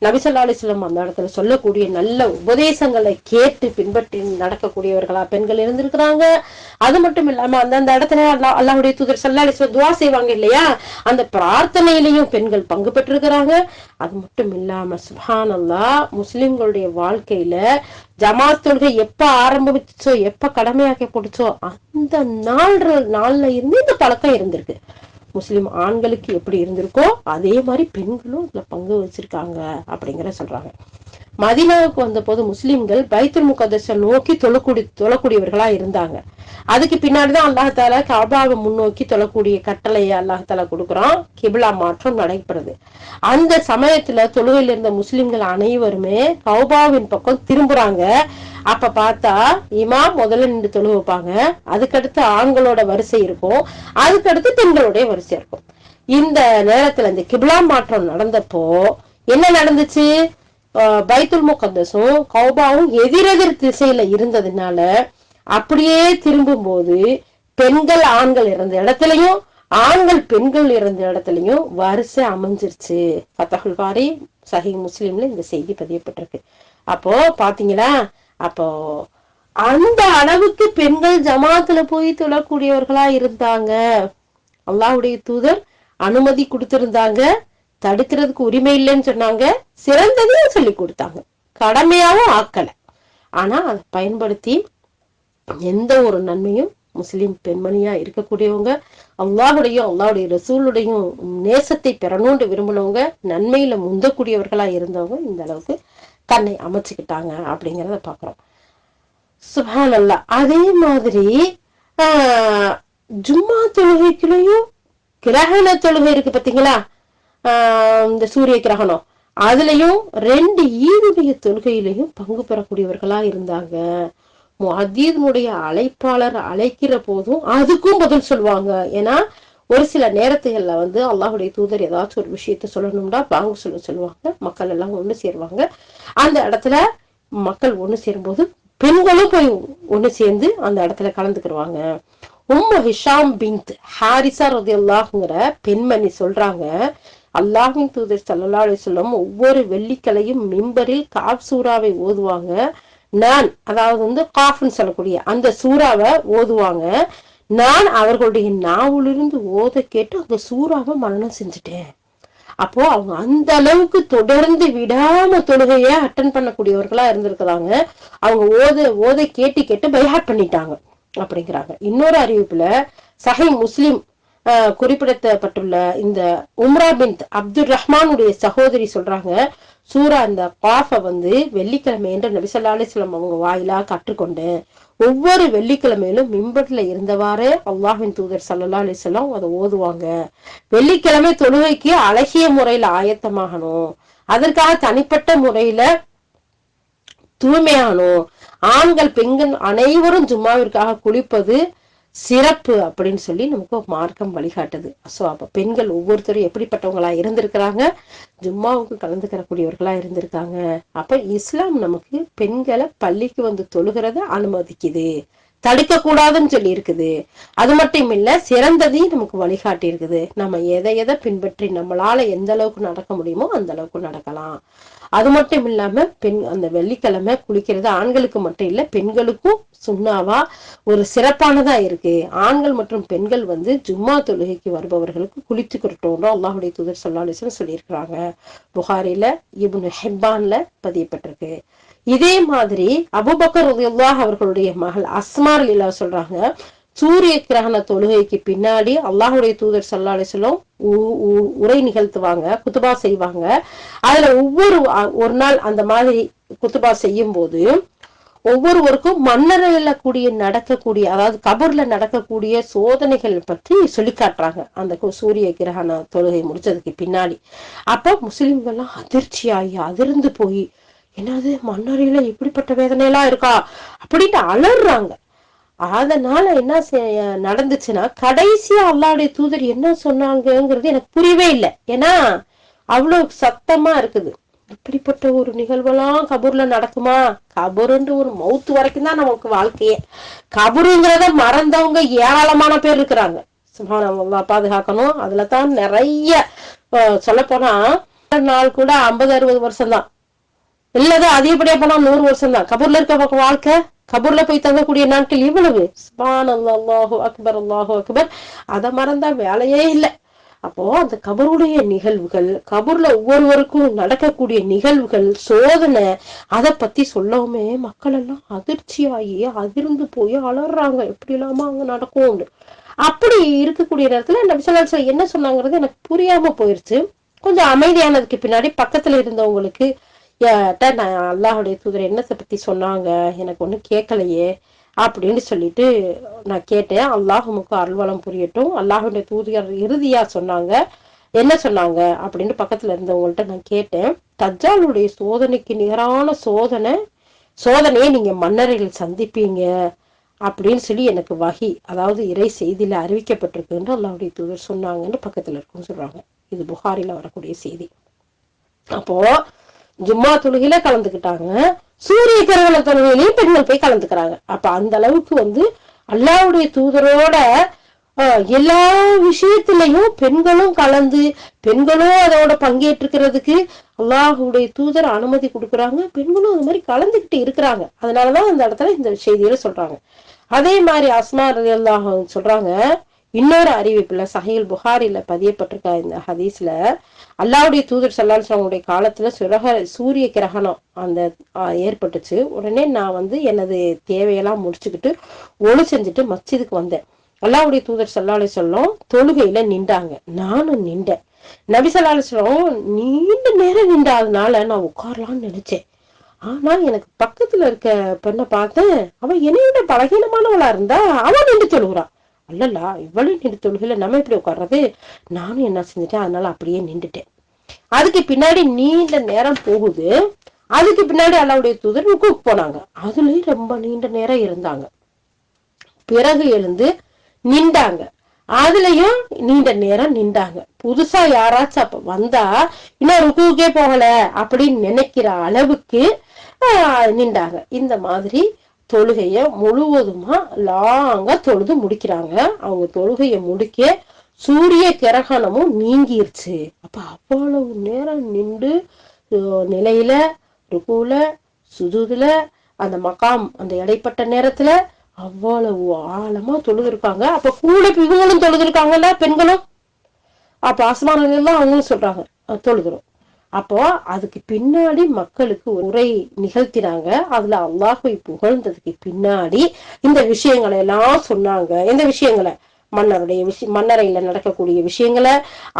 நபி ஸல்லல்லாஹு அலைஹி வஸல்லம் அந்த இடத்துல சொல்லக்கூடிய நல்ல உபதேசங்களை கேட்டு பின்பற்றி நடக்கக்கூடியவர்களா பெண்கள் இருந்திருக்கிறாங்க. அது மட்டும் இல்லாம அந்த இடத்துல அல்லாஹ்வுடைய தூதர் ஸல்லல்லாஹு அலைஹி வஸல்லம் துஆ செய்வாங்க இல்லையா, அந்த பிரார்த்தனையிலையும் பெண்கள் பங்கு பெற்றிருக்கிறாங்க. அது மட்டும் இல்லாம சுப்ஹானல்லாஹ், முஸ்லிம்களுடைய வாழ்க்கையில ஜமாத் தொழுகை எப்ப ஆரம்பிச்சோ, எப்ப கடமையாக்கி போடுச்சோ, அந்த நாள்ல இருந்து இந்த பழக்கம் இருந்திருக்கு. முஸ்லிம் ஆண்களுக்கு எப்படி இருந்திருக்கோ அதே மாதிரி பெண்களும் இதுல பங்கு வச்சிருக்காங்க அப்படிங்கிற சொல்றாங்க. மதீனாவுக்கு வந்த போது முஸ்லிம்கள் பைத்துல் முகத்தஸை நோக்கி தொழக்கூடியவர்களா இருந்தாங்க. அதுக்கு பின்னாடிதான் அல்லாஹ் தாலா கஅபாவை முன்னோக்கி தொழக்கூடிய கட்டளையை அல்லாஹ் தாலா கொடுக்குறான். கிபிலா மாற்றம் நடைபெறுது. அந்த சமயத்துல தொழுகையில இருந்த முஸ்லிம்கள் அனைவருமே கஅபாவின் பக்கம் திரும்புறாங்க. அப்ப பார்த்தா இமாம் முதல்ல நின்று தொழு வைப்பாங்க, அதுக்கடுத்து ஆண்களோட வரிசை இருக்கும், அதுக்கடுத்து பெண்களுடைய வரிசை இருக்கும். இந்த நேரத்துல இந்த கிபிலா மாற்றம் நடந்தப்போ என்ன நடந்துச்சு, பைத்துல் முகத்தஸும் கஅபாவும் எதிரெதிர் திசையில இருந்ததுனால அப்படியே திரும்பும் போது பெண்கள் ஆண்கள் இருந்த இடத்துலயும் ஆண்கள் பெண்கள் இருந்த இடத்துலயும் வரிசை அமைஞ்சிருச்சு. ஃபத்ஹுல் பாரி சஹீஹ் முஸ்லிம்ல இந்த செய்தி பதியப்பட்டிருக்கு. அப்போ பாத்தீங்களா, அப்போ அந்த அளவுக்கு பெண்கள் ஜமாத்துல போய் தொழக்கூடியவர்களா இருந்தாங்க. அல்லாஹ்வுடைய தூதர் அனுமதி கொடுத்திருந்தாங்க, தடுக்கிறதுக்கு உரிமை இல்லைன்னு சொன்னாங்க, சிறந்ததையும் சொல்லி கொடுத்தாங்க, கடமையாவும் ஆக்கல. ஆனா அதை பயன்படுத்தி எந்த ஒரு நன்மையும் முஸ்லிம் பெண்மணியா இருக்கக்கூடியவங்க, அல்லாஹுடைய ரசூலுடையும் நேசத்தை பெறணும்னு விரும்பினவங்க, நன்மையில முந்தக்கூடியவர்களா இருந்தவங்க இந்த அளவுக்கு தன்னை அமைச்சுக்கிட்டாங்க அப்படிங்கிறத பாக்குறோம். சுப்ஹானல்லாஹ். அதே மாதிரி ஜும்மா தொழுகைக்குள்ளயும் கிரகண தொழுகை இருக்கு பாத்தீங்களா, இந்த சூரிய கிரகணம், அதுலயும் 2 ஈதுடைய தொழுகையிலையும் பங்கு பெறக்கூடியவர்களா இருந்தாங்க. முஅத்தினுடைய அழைப்பாளர் அழைக்கிற போதும் அதுக்கும் பதில் சொல்லுவாங்க. ஏன்னா ஒரு சில நேரத்துகள்ல அல்லாஹ்வுடைய தூதர் ஏதாச்சும் ஒரு விஷயத்த சொல்லணும்னா பாங்கு சொல்லுவாங்க, மக்கள் எல்லாம் ஒண்ணு சேருவாங்க. அந்த இடத்துல மக்கள் ஒண்ணு சேரும்போது பெண்களும் போய் ஒண்ணு சேர்ந்து அந்த இடத்துல கலந்துக்கிடுவாங்க. ஹிஷாம் பின்த் ஹாரிசா ரலியல்லாஹுங்கிற பெண்மணி சொல்றாங்க, அல்லாஹ்வின் தூதர் ஸல்லல்லாஹு அலைஹி வஸல்லம் ஒவ்வொரு வெள்ளிக்கிழையும் மிம்பரில் காஃப் சூராவை ஓதுவாங்க. நான், அதாவது காஃப்னு சொல்லக்கூடிய அந்த சூறாவை ஓதுவாங்க. நான் அவர்களுடைய நாவிலிருந்து ஓத கேட்டு அந்த சூறாவை மரணம் செஞ்சுட்டேன். அப்போ அவங்க அந்த அளவுக்கு தொடர்ந்து விடாம தொழுகைய அட்டன் பண்ணக்கூடியவர்களா இருந்திருக்கிறாங்க. அவங்க ஓத கேட்டு கேட்டு பைஹாட் பண்ணிட்டாங்க அப்படிங்கிறாங்க. இன்னொரு அறிவிப்புல சஹீஹ் முஸ்லிம் குறிப்பிடப்பட்டுள்ள இந்த உம்ரா பின் அப்துல் ரஹ்மானுடைய சகோதரி சொல்றாங்க, சூரா அந்த காஃப வெள்ளிக்கிழமை என்று நபி ஸல்லல்லாஹு அலைஹி வஸல்லம் அவங்க வாயிலா கற்றுக்கொண்டேன். ஒவ்வொரு வெள்ளிக்கிழமையிலும் மிம்பர்ல இருந்தவாறே அல்லாஹ்வின் தூதர் ஸல்லல்லாஹு அலைஹி வஸல்லம் அதை ஓதுவாங்க. வெள்ளிக்கிழமை தொழுகைக்கு அழகிய முறையில ஆயத்தமாகணும், அதற்காக தனிப்பட்ட முறையில தூய்மையானோம், ஆண்கள் பெண்கள் அனைவரும் ஜும்மாவிற்காக குளிப்பது சிறப்பு அப்படின்னு சொல்லி நமக்கு மார்க்கம் வழிகாட்டுது. சோ அப்ப பெண்கள் ஒவ்வொருத்தரும் எப்படிப்பட்டவங்களா இருந்திருக்கிறாங்க, ஜும்மாவுக்கு கலந்துக்கிறக்கூடியவர்களா இருந்திருக்காங்க. அப்ப இஸ்லாம் நமக்கு பெண்களை பள்ளிக்கு தொழுகிறத அனுமதிக்குது, தடுக்க கூடாதுன்னு சொல்லி இருக்குது. அது மட்டும் இல்ல, சிறந்ததையும் நமக்கு வழிகாட்டி இருக்குது. நம்ம எதை பின்பற்றி நம்மளால எந்த அளவுக்கு நடக்க முடியுமோ அந்த அளவுக்கு நடக்கலாம். அது மட்டும் இல்லாம அந்த வெள்ளிக்கிழமை குளிக்கிறது ஆண்களுக்கு மட்டும் இல்ல, பெண்களுக்கும் சுண்ணாவா ஒரு சிறப்பானதா இருக்கு. ஆண்கள் மற்றும் பெண்கள் ஜும்மா தொழுகைக்கு வருபவர்களுக்கு குளித்துக்கிறோம் அல்லாஹ்வுடைய தூதர் ஸல்லல்லாஹு அலைஹி வஸல்லம் சொல்லியிருக்கிறாங்க. புகாரில இப்னு ஹிப்பான்ல பதியப்பட்டிருக்கு. இதே மாதிரி அபூபக்கர் ரலியல்லாஹு அவர்களுடைய மகள் அஸ்மா ரலியல்லாஹு சொல்றாங்க, சூரிய கிரகண தொழுகைக்கு பின்னாடி அல்லாஹ்வுடைய தூதர் ஸல்லல்லாஹு அலைஹி வஸல்லம் உரை நிகழ்த்துவாங்க, குத்துபா செய்வாங்க. அதுல ஒரு நாள் அந்த மாதிரி குத்துபா செய்யும் போது ஒவ்வொருவருக்கும் மன்னரையில நடக்கக்கூடிய, அதாவது கபூர்ல நடக்கக்கூடிய சோதனைகள் பற்றி சொல்லி காட்டுறாங்க அந்த சூரிய கிரகண தொழுகை முடிச்சதுக்கு பின்னாடி. அப்ப முஸ்லிம்கள்லாம் அதிர்ச்சியாகி அதிர்ந்து போய், என்னது மன்னரையில இப்படிப்பட்ட வேதனையெல்லாம் இருக்கா அப்படின்ட்டு அலறாங்க. அதனால என்ன நடந்துச்சுன்னா, கடைசியா அல்லாஹ்வுடைய தூதர் என்ன சொன்னாங்கிறது எனக்கு புரியவே இல்லை. ஏன்னா அவ்வளவு சத்தமா இருக்குது. இப்படிப்பட்ட ஒரு நிகழ்வெல்லாம் கபூர்ல நடக்குமா? கபூருன்ற ஒரு மவுத்து வரைக்கும் தான் நமக்கு வாழ்க்கையே. கபூருங்கிறத மறந்தவங்க ஏராளமான பேர் இருக்கிறாங்க. சுப்ஹானல்லாஹ், பாதுகாக்கணும். அதுலதான் நிறைய சொல்ல போனா நாள் கூட 50-60 வருஷம் தான், இல்லதான் அதிகப்படியா போனா 100 வருஷம் தான் கபூர்ல இருக்க வாழ்க்கை. கபூர்ல போய் தங்கக்கூடிய நாட்கள் இவ்வளவு. சுப்ஹானல்லாஹ், அல்லாஹு அக்பர், அல்லாஹு அக்பர். அதை மறந்தா வேலையே இல்லை. அப்போ அந்த கபருடைய நிகழ்வுகள், கபூர்ல ஒவ்வொருவருக்கும் நடக்கக்கூடிய நிகழ்வுகள், சோதனை, அதை பத்தி சொல்லவுமே மக்கள் எல்லாம் அதிர்ச்சியாகி அதிர்ந்து போய் அலறாங்க. எப்படி இல்லாம அங்க நடக்கும். அப்படி இருக்கக்கூடிய நேரத்துல நபி ஸல்லல்லாஹு அலைஹி வஸல்லம் என்ன சொன்னாங்கிறது எனக்கு புரியாம போயிருச்சு. கொஞ்சம் அமைதியானதுக்கு பின்னாடி பக்கத்துல இருந்தவங்களுக்கு, நான் அல்லாஹ்வுடைய தூதர் என்னத்தை பத்தி சொன்னாங்க, எனக்கு ஒண்ணும் கேட்கலையே அப்படின்னு சொல்லிட்டு நான் கேட்டேன். அல்லாஹ்வுக்கு அருள்வளம் புரியட்டும். அல்லாஹ்வுடைய தூதர் இறுதியா சொன்னாங்க, என்ன சொன்னாங்க அப்படின்னு பக்கத்துல இருந்தவங்கள்ட்ட நான் கேட்டேன். தஜ்ஜாலுடைய சோதனைக்கு நிகரான சோதனையை நீங்க மன்னரையில் சந்திப்பீங்க அப்படின்னு சொல்லி எனக்கு வஹி, அதாவது இறை செய்தியில அறிவிக்கப்பட்டிருக்குன்னு அல்லாஹ்வுடைய தூதர் சொன்னாங்கன்னு பக்கத்துல இருக்குன்னு சொல்றாங்க. இது புகாரில வரக்கூடிய செய்தி. அப்போ ஜும்மா தொழுகையில கலந்துக்கிட்டாங்க, சூரிய கிரகண தொழுகையிலையும் பெண்கள் போய் கலந்துக்கிறாங்க. அப்ப அந்த அளவுக்கு அல்லாஹ்வுடைய தூதரோட எல்லா விஷயத்திலையும் பெண்களும் கலந்து, பெண்களும் அதோட பங்கேற்றுக்கிறதுக்கு அல்லாஹ்வுடைய தூதர் அனுமதி கொடுக்குறாங்க. பெண்களும் அது மாதிரி கலந்துகிட்டு இருக்கிறாங்க. அதனாலதான் அந்த இடத்துல இந்த செய்தியில சொல்றாங்க. அதே மாதிரி அஸ்மா ரலியல்லாஹு சொல்றாங்க, இன்னொரு அறிவிப்புல சஹீஹ் புகாரில பதியப்பட்டிருக்க இந்த ஹதீஸ்ல, அல்லாஹ்வுடைய தூதர் ஸல்லல்லாஹு அலைஹி வஸல்லம் காலத்துல சூரிய கிரகணம் அந்த ஏற்பட்டுச்சு. உடனே நான் எனது தேவையெல்லாம் முடிச்சுக்கிட்டு ஒளி செஞ்சுட்டு மஸ்ஜிதுக்கு வந்தேன். அல்லாஹ்வுடைய தூதர் ஸல்லல்லாஹு அலைஹி வஸல்லம் தொழுகையில நின்றாங்க, நானும் நின்றேன். நபி ஸல்லல்லாஹு அலைஹி வஸல்லம் நீண்ட நேரம் நின்றாதனால நான் உட்காரலாம்னு நினைச்சேன். ஆனா எனக்கு பக்கத்துல இருக்க பெண்ணை பார்த்தேன், அவன் என்னையோட பலகீனமானவளா இருந்தா அவன் நின்று தொழுகிறான். அல்லல்லா, இவ்வளவு நின்று தொழுகையில நம்ம எப்படி உட்கார்றது? நானும் என்ன செஞ்சுட்டேன், அதனால அப்படியே நின்றுட்டேன். அதுக்கு பின்னாடி நீண்ட நேரம் போகுது. அதுக்கு பின்னாடி அல்லாஹ்வுடைய தூதர் ருக்குக்கு போனாங்க. அதுலயும் ரொம்ப நீண்ட நேரம் இருந்தாங்க. பிறகு எழுந்து நின்றாங்க, அதுலயும் நீண்ட நேரம் நின்றாங்க. புதுசா யாராச்சும் அப்ப வந்தா இன்னும் ருக்குக்கே போகல அப்படின்னு நினைக்கிற அளவுக்கு நின்றாங்க. இந்த மாதிரி தொழுகைய முழுவதுமா லாங்கா தொழுது முடிக்கிறாங்க. அவங்க தொழுகைய முடிக்க சூரிய கிரகணமும் நீங்கிருச்சு. அப்ப அவ்வளவு நேரம் நின்று நிலையில, ருக்குல, சுஜூதுல, அந்த மகாம் அந்த இடைப்பட்ட நேரத்துல அவ்வளவு ஆழமா தொழுதுருக்காங்க. அப்ப கூட இவங்களும் தொழுதுருக்காங்கல்ல, பெண்களும். அப்ப ஆஸ்மானிலாம் அவங்களும் சொல்றாங்க தொழுகிறோம். அப்போ அதுக்கு பின்னாடி மக்களுக்கு உரை நிகழ்த்தினாங்க. அதுல அல்லாஹ்வை புகழ்ந்ததுக்கு பின்னாடி இந்த விஷயங்களை எல்லாம் சொன்னாங்க. எந்த விஷயங்களை? மன்னரையில நடக்கக்கூடிய விஷயங்களை.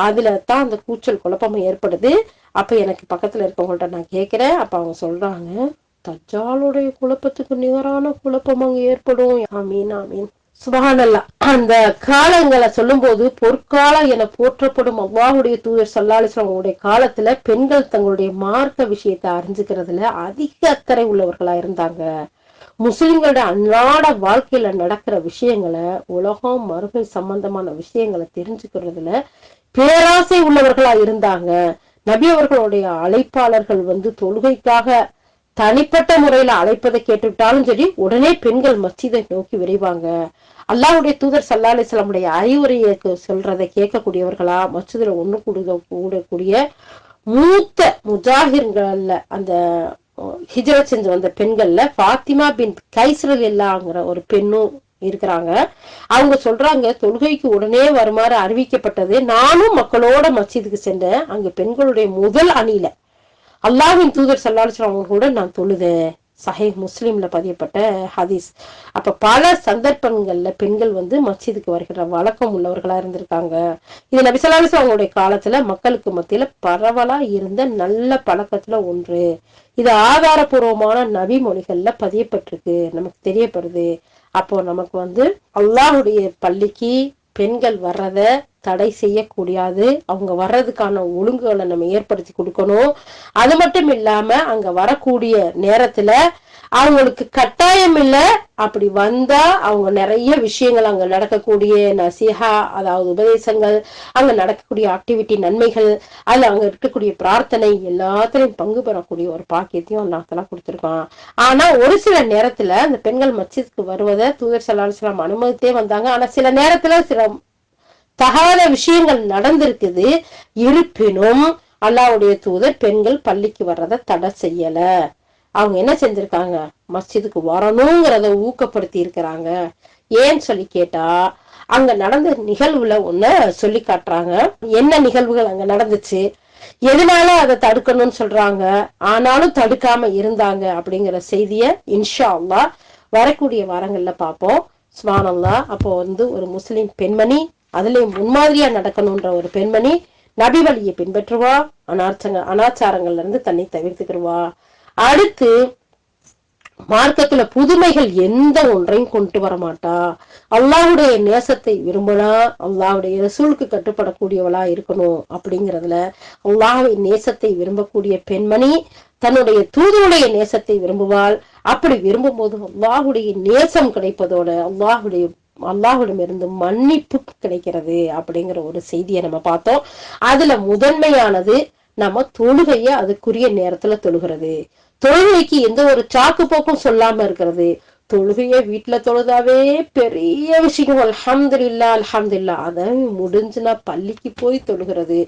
அதுல தான் அந்த கூச்சல் குழப்பமும் ஏற்படுது. அப்ப எனக்கு பக்கத்துல இருக்கவங்கள்ட்ட நான் கேட்கிறேன். அப்ப அவங்க சொல்றாங்க, தஜ்ஜாலுடைய குழப்பத்துக்கு நிகரான குழப்பம் அங்க ஏற்படும். ஆமீன் ஆமீன். சுபஹானல்லாஹ். அந்த காலங்களை சொல்லும் போது பொற்காலம் என போற்றப்படும் அல்லாஹ்வுடைய தூதர் ஸல்லல்லாஹு அலைஹி வஸல்லம் அவங்களுடைய காலத்துல பெண்கள் தங்களுடைய மார்க்க விஷயத்தை அறிஞ்சுக்கிறதுல அதிக அக்கறை உள்ளவர்களா இருந்தாங்க. முஸ்லிம்களோட அன்றாட வாழ்க்கையில நடக்கிற விஷயங்களை, உலகம் மறுமை சம்பந்தமான விஷயங்களை தெரிஞ்சுக்கிறதுல பேராசை உள்ளவர்களா இருந்தாங்க. நபி அவர்களுடைய அழைப்பாளர்கள் தொழுகைக்காக தனிப்பட்ட முறையில அழைப்பதை கேட்டுவிட்டாலும் சரி, உடனே பெண்கள் மஸ்ஜிதை நோக்கி விரைவாங்க. அல்லாஹ்வுடைய தூதர் ஸல்லல்லாஹு அலைஹி வஸல்லம் அறிவுரையை சொல்றதை கேட்கக்கூடியவர்களா, மஸ்ஜிதுல ஒண்ணு கூடக்கூடிய மூத்த முஜாஹிர்கள்ல அந்த ஹிஜ்ரத் செஞ்சு வந்த பெண்கள்ல ஃபாத்திமா பின் கைஸ் ரலியல்லாஹுங்கிற ஒரு பெண்ணும் இருக்கிறாங்க. அவங்க சொல்றாங்க, தொழுகைக்கு உடனே வருமாறு அறிவிக்கப்பட்டது. நானும் மக்களோட மஸ்ஜிதுக்கு சென்றேன். அங்க பெண்களுடைய முதல் அணியில அல்லாஹ்வின் தூதர் ஸல்லல்லாஹு அலைஹி வஸல்லம் அவங்களோட நான் தொழுதேன். சஹீஹ் முஸ்லிம்ல பதியப்பட்ட ஹதீஸ். அப்ப பல சந்தர்ப்பங்கள்ல பெண்கள் மஸ்ஜிதுக்கு வருகிற வழக்கம் உள்ளவர்களா இருந்திருக்காங்க. இது நபி ஸல்லல்லாஹு அலைஹி வஸல்லம் அவங்களுடைய காலத்துல மக்களுக்கு மத்தியில பரவலா இருந்த நல்ல பழக்கத்துல ஒன்று. இது ஆதாரபூர்வமான நபி மொழிகள்ல பதியப்பட்டிருக்கு, நமக்கு தெரியப்படுது. அப்போ நமக்கு அல்லாஹ்வுடைய பள்ளிக்கு பெண்கள் வர்றத தடை செய்யக்கூடாது. அவங்க வர்றதுக்கான ஒழுங்குகளை நம்ம ஏற்படுத்தி கொடுக்கணும். அது மட்டும் இல்லாம அங்க வரக்கூடிய நேரத்துல அவங்களுக்கு கட்டாயம் இல்ல, அப்படி வந்தா அவங்க நிறைய விஷயங்கள் அங்க நடக்கக்கூடிய நசிஹா, அதாவது உபதேசங்கள், அங்க நடக்கக்கூடிய ஆக்டிவிட்டி, நன்மைகள், அதுல அங்க இருக்கக்கூடிய பிரார்த்தனை எல்லாத்திலையும் பங்கு பெறக்கூடிய ஒரு பாக்கியத்தையும் அல்லாஹ் கொடுத்திருக்கான். ஆனா ஒரு சில நேரத்துல அந்த பெண்கள் மஸ்ஜிதுக்கு வருவதை தூதர் ஸல்லல்லாஹு அலைஹி வஸல்லம் அனுமதித்தே வந்தாங்க. ஆனா சில நேரத்துல சில தகாத விஷயங்கள் நடந்திருக்குது. இருப்பினும் அல்லாஹ்வுடைய தூதர் பெண்கள் பள்ளிக்கு வர்றதை தடை செய்யல. அவங்க என்ன செஞ்சிருக்காங்க, மஸ்ஜிதுக்கு வரணுங்கிறத ஊக்கப்படுத்தி இருக்கிறாங்க. ஏன்னு சொல்லி கேட்டா, அங்க நடந்த நிகழ்வுல ஒண்ணு சொல்லி காட்டுறாங்க. என்ன நிகழ்வுகள் அங்க நடந்துச்சு, எதனால அதை தடுக்கணும்னு சொல்றாங்க, ஆனாலும் தடுக்காம இருந்தாங்க அப்படிங்கிற செய்திய இன்ஷா அல்லாஹ் வரக்கூடிய வாரங்கள்ல பார்ப்போம். சுப்ஹானல்லாஹ். அப்போ ஒரு முஸ்லிம் பெண்மணி, அதுலயும் முன்மாதிரியா நடக்கணும்ன்ற ஒரு பெண்மணி நபி வழியை பின்பற்றுவா, அனாச்சாரங்கள்ல இருந்து தன்னை தவிர்த்துக்கிடுவா. அடுத்து மார்க்கத்துல புதுமைகள் எந்த ஒன்றையும் கொண்டு வர மாட்டா. அல்லாஹ்வுடைய நேசத்தை விரும்பினா அல்லாஹ்வுடைய ரசூலுக்கு கட்டுப்படக்கூடியவளா இருக்கணும். அப்படிங்கறதுல அல்லாஹ்வை நேசத்தை விரும்பக்கூடிய பெண்மணி தன்னுடைய தூதருடைய நேசத்தை விரும்புவாள். அப்படி விரும்பும் போது அல்லாஹ்வுடைய நேசம் கிடைப்பதோட அல்லாஹ்விடமிருந்து மன்னிப்பு கிடைக்கிறது அப்படிங்கிற ஒரு செய்தியை நம்ம பார்த்தோம். அதுல முதன்மையானது நம்ம தொழுகைய அதுக்குரிய நேரத்துல தொழுகிறது. தொழுகைக்கு எந்த ஒரு சாக்கு போக்கும் சொல்லாம இருக்கிறது. தொழுகைய வீட்டுல தொழுதாவே பெரிய விஷயம். அல்ஹம்துலில்லாஹ் அல்ஹம்துலில்லாஹ். அத முடிஞ்சுனா பள்ளிக்கு போய் தொழுகிறது.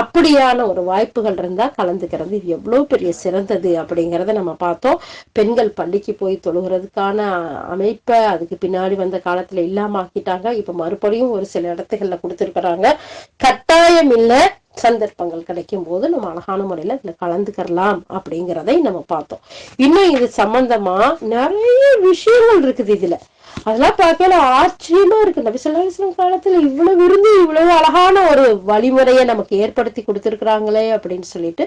அப்படியான ஒரு வாய்ப்புகள் இருந்தா கலந்துக்கிறது இது எவ்வளவு பெரிய சிறந்தது அப்படிங்கறத நம்ம பார்த்தோம். பெண்கள் பள்ளிக்கு போய் தொழுகிறதுக்கான அமைப்பை அதுக்கு பின்னாடி வந்த காலத்துல இல்லாம ஆக்கிட்டாங்க. இப்ப மறுபடியும் ஒரு சில இடத்துகள்ல கொடுத்திருக்கிறாங்க. கட்டாயம் இல்ல, சந்தர்ப்பங்கள் கிடைக்கும் போது நம்ம அழகான முறையில இதுல கலந்துக்கலாம் அப்படிங்கிறதை நம்ம பார்த்தோம். இன்னும் இது சம்பந்தமா நிறைய விஷயங்கள் இருக்குது இதுல. அதெல்லாம் பார்க்கல ஆச்சரியமா இருக்கு. நபி ஸல்லல்லாஹு அலைஹி வஸல்லம் காலத்துல இவ்வளவு இருந்து இவ்வளவு அழகான ஒரு வழிமுறையை நமக்கு ஏற்படுத்தி கொடுத்திருக்கிறாங்களே அப்படின்னு சொல்லிட்டு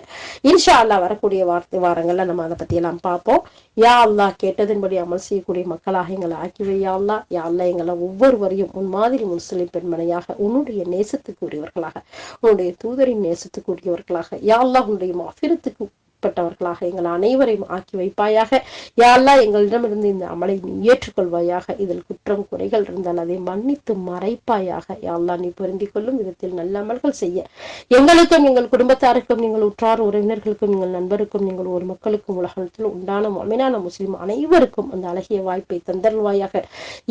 இன்ஷா அல்லாஹ் வரக்கூடிய வாரங்கள்ல நம்ம அதை பத்தி எல்லாம் பார்ப்போம். யா அல்லாஹ் கேட்டதின்படி அமல் செய்யக்கூடிய மக்களாக எங்களை ஆக்கிவை. யா அல்லாஹ் எங்களை ஒவ்வொருவரையும் உன் மாதிரி முஸ்லிம் பெண்மணியாக, உன்னுடைய நேசத்துக்குரியவர்களாக, உன்னுடைய தூதரின் நேசத்துக்குரியவர்களாக, யா அல்லாஹ் உன்னுடைய மஃபிரத்துக்கு பட்டவர்களாக எங்கள் அனைவரையும் ஆக்கி வைப்பாயாக. யா அல்லாஹ் எங்களிடமிருந்து இந்த அமலை நீ ஏற்றுக்கொள்வாயாக. இதில் குற்றம் குறைகள் இருந்தால் அதை மன்னித்து மறைப்பாயாக. யா அல்லாஹ் நீ பொருந்திக் கொள்ளும் விதத்தில் நல்ல அமல்கள் செய்ய எங்களுக்கும் எங்கள் குடும்பத்தாருக்கும் எங்கள் உற்றார் உறவினர்களுக்கும் எங்கள் நண்பருக்கும் எங்கள் ஒரு மக்களுக்கும் உலகத்தில் உண்டான முஃமினான முஸ்லிம் அனைவருக்கும் அந்த அழகிய வாய்ப்பை தந்தருள்வாயாக.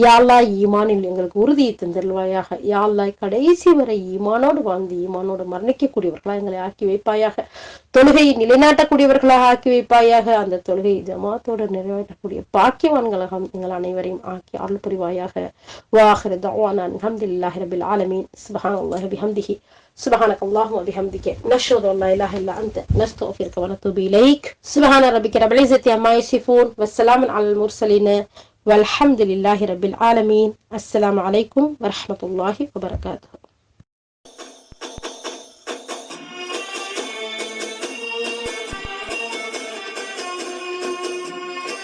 யா அல்லாஹ் ஈமானில் எங்களுக்கு உறுதியை தந்தருள்வாயாக. யா அல்லாஹ் கடைசி வரை ஈமானோடு வாழ்ந்து ஈமானோடு மரணிக்கக்கூடியவர்களா எங்களை ஆக்கி வைப்பாயாக. தொழுகையை நிலைநாட்டக்கூடிய நிறைவேற்றக்கூடியவர்களாக ஆக்கி வைப்பாயாக. அந்த தொழுகை ஜமாத்தோடு நிறைவேற்றக்கூடிய பாக்கியவான்களாக எங்கள் அனைவரையும் ஆக்கி அருள் புரிவாயாக. வாஹிரு தஅவானா அல்ஹம்துலில்லாஹி ரப்பில் ஆலமீன். சுப்ஹானல்லாஹி பிஹம்திஹி سبحانك اللهم وبحمدك نشهد ان لا اله الا انت نستغفرك ونتوب اليك. سبحان ربك رب العزة عما يصفون والسلام على المرسلين والحمد لله رب العالمين. السلام عليكم ورحمة الله وبركاته.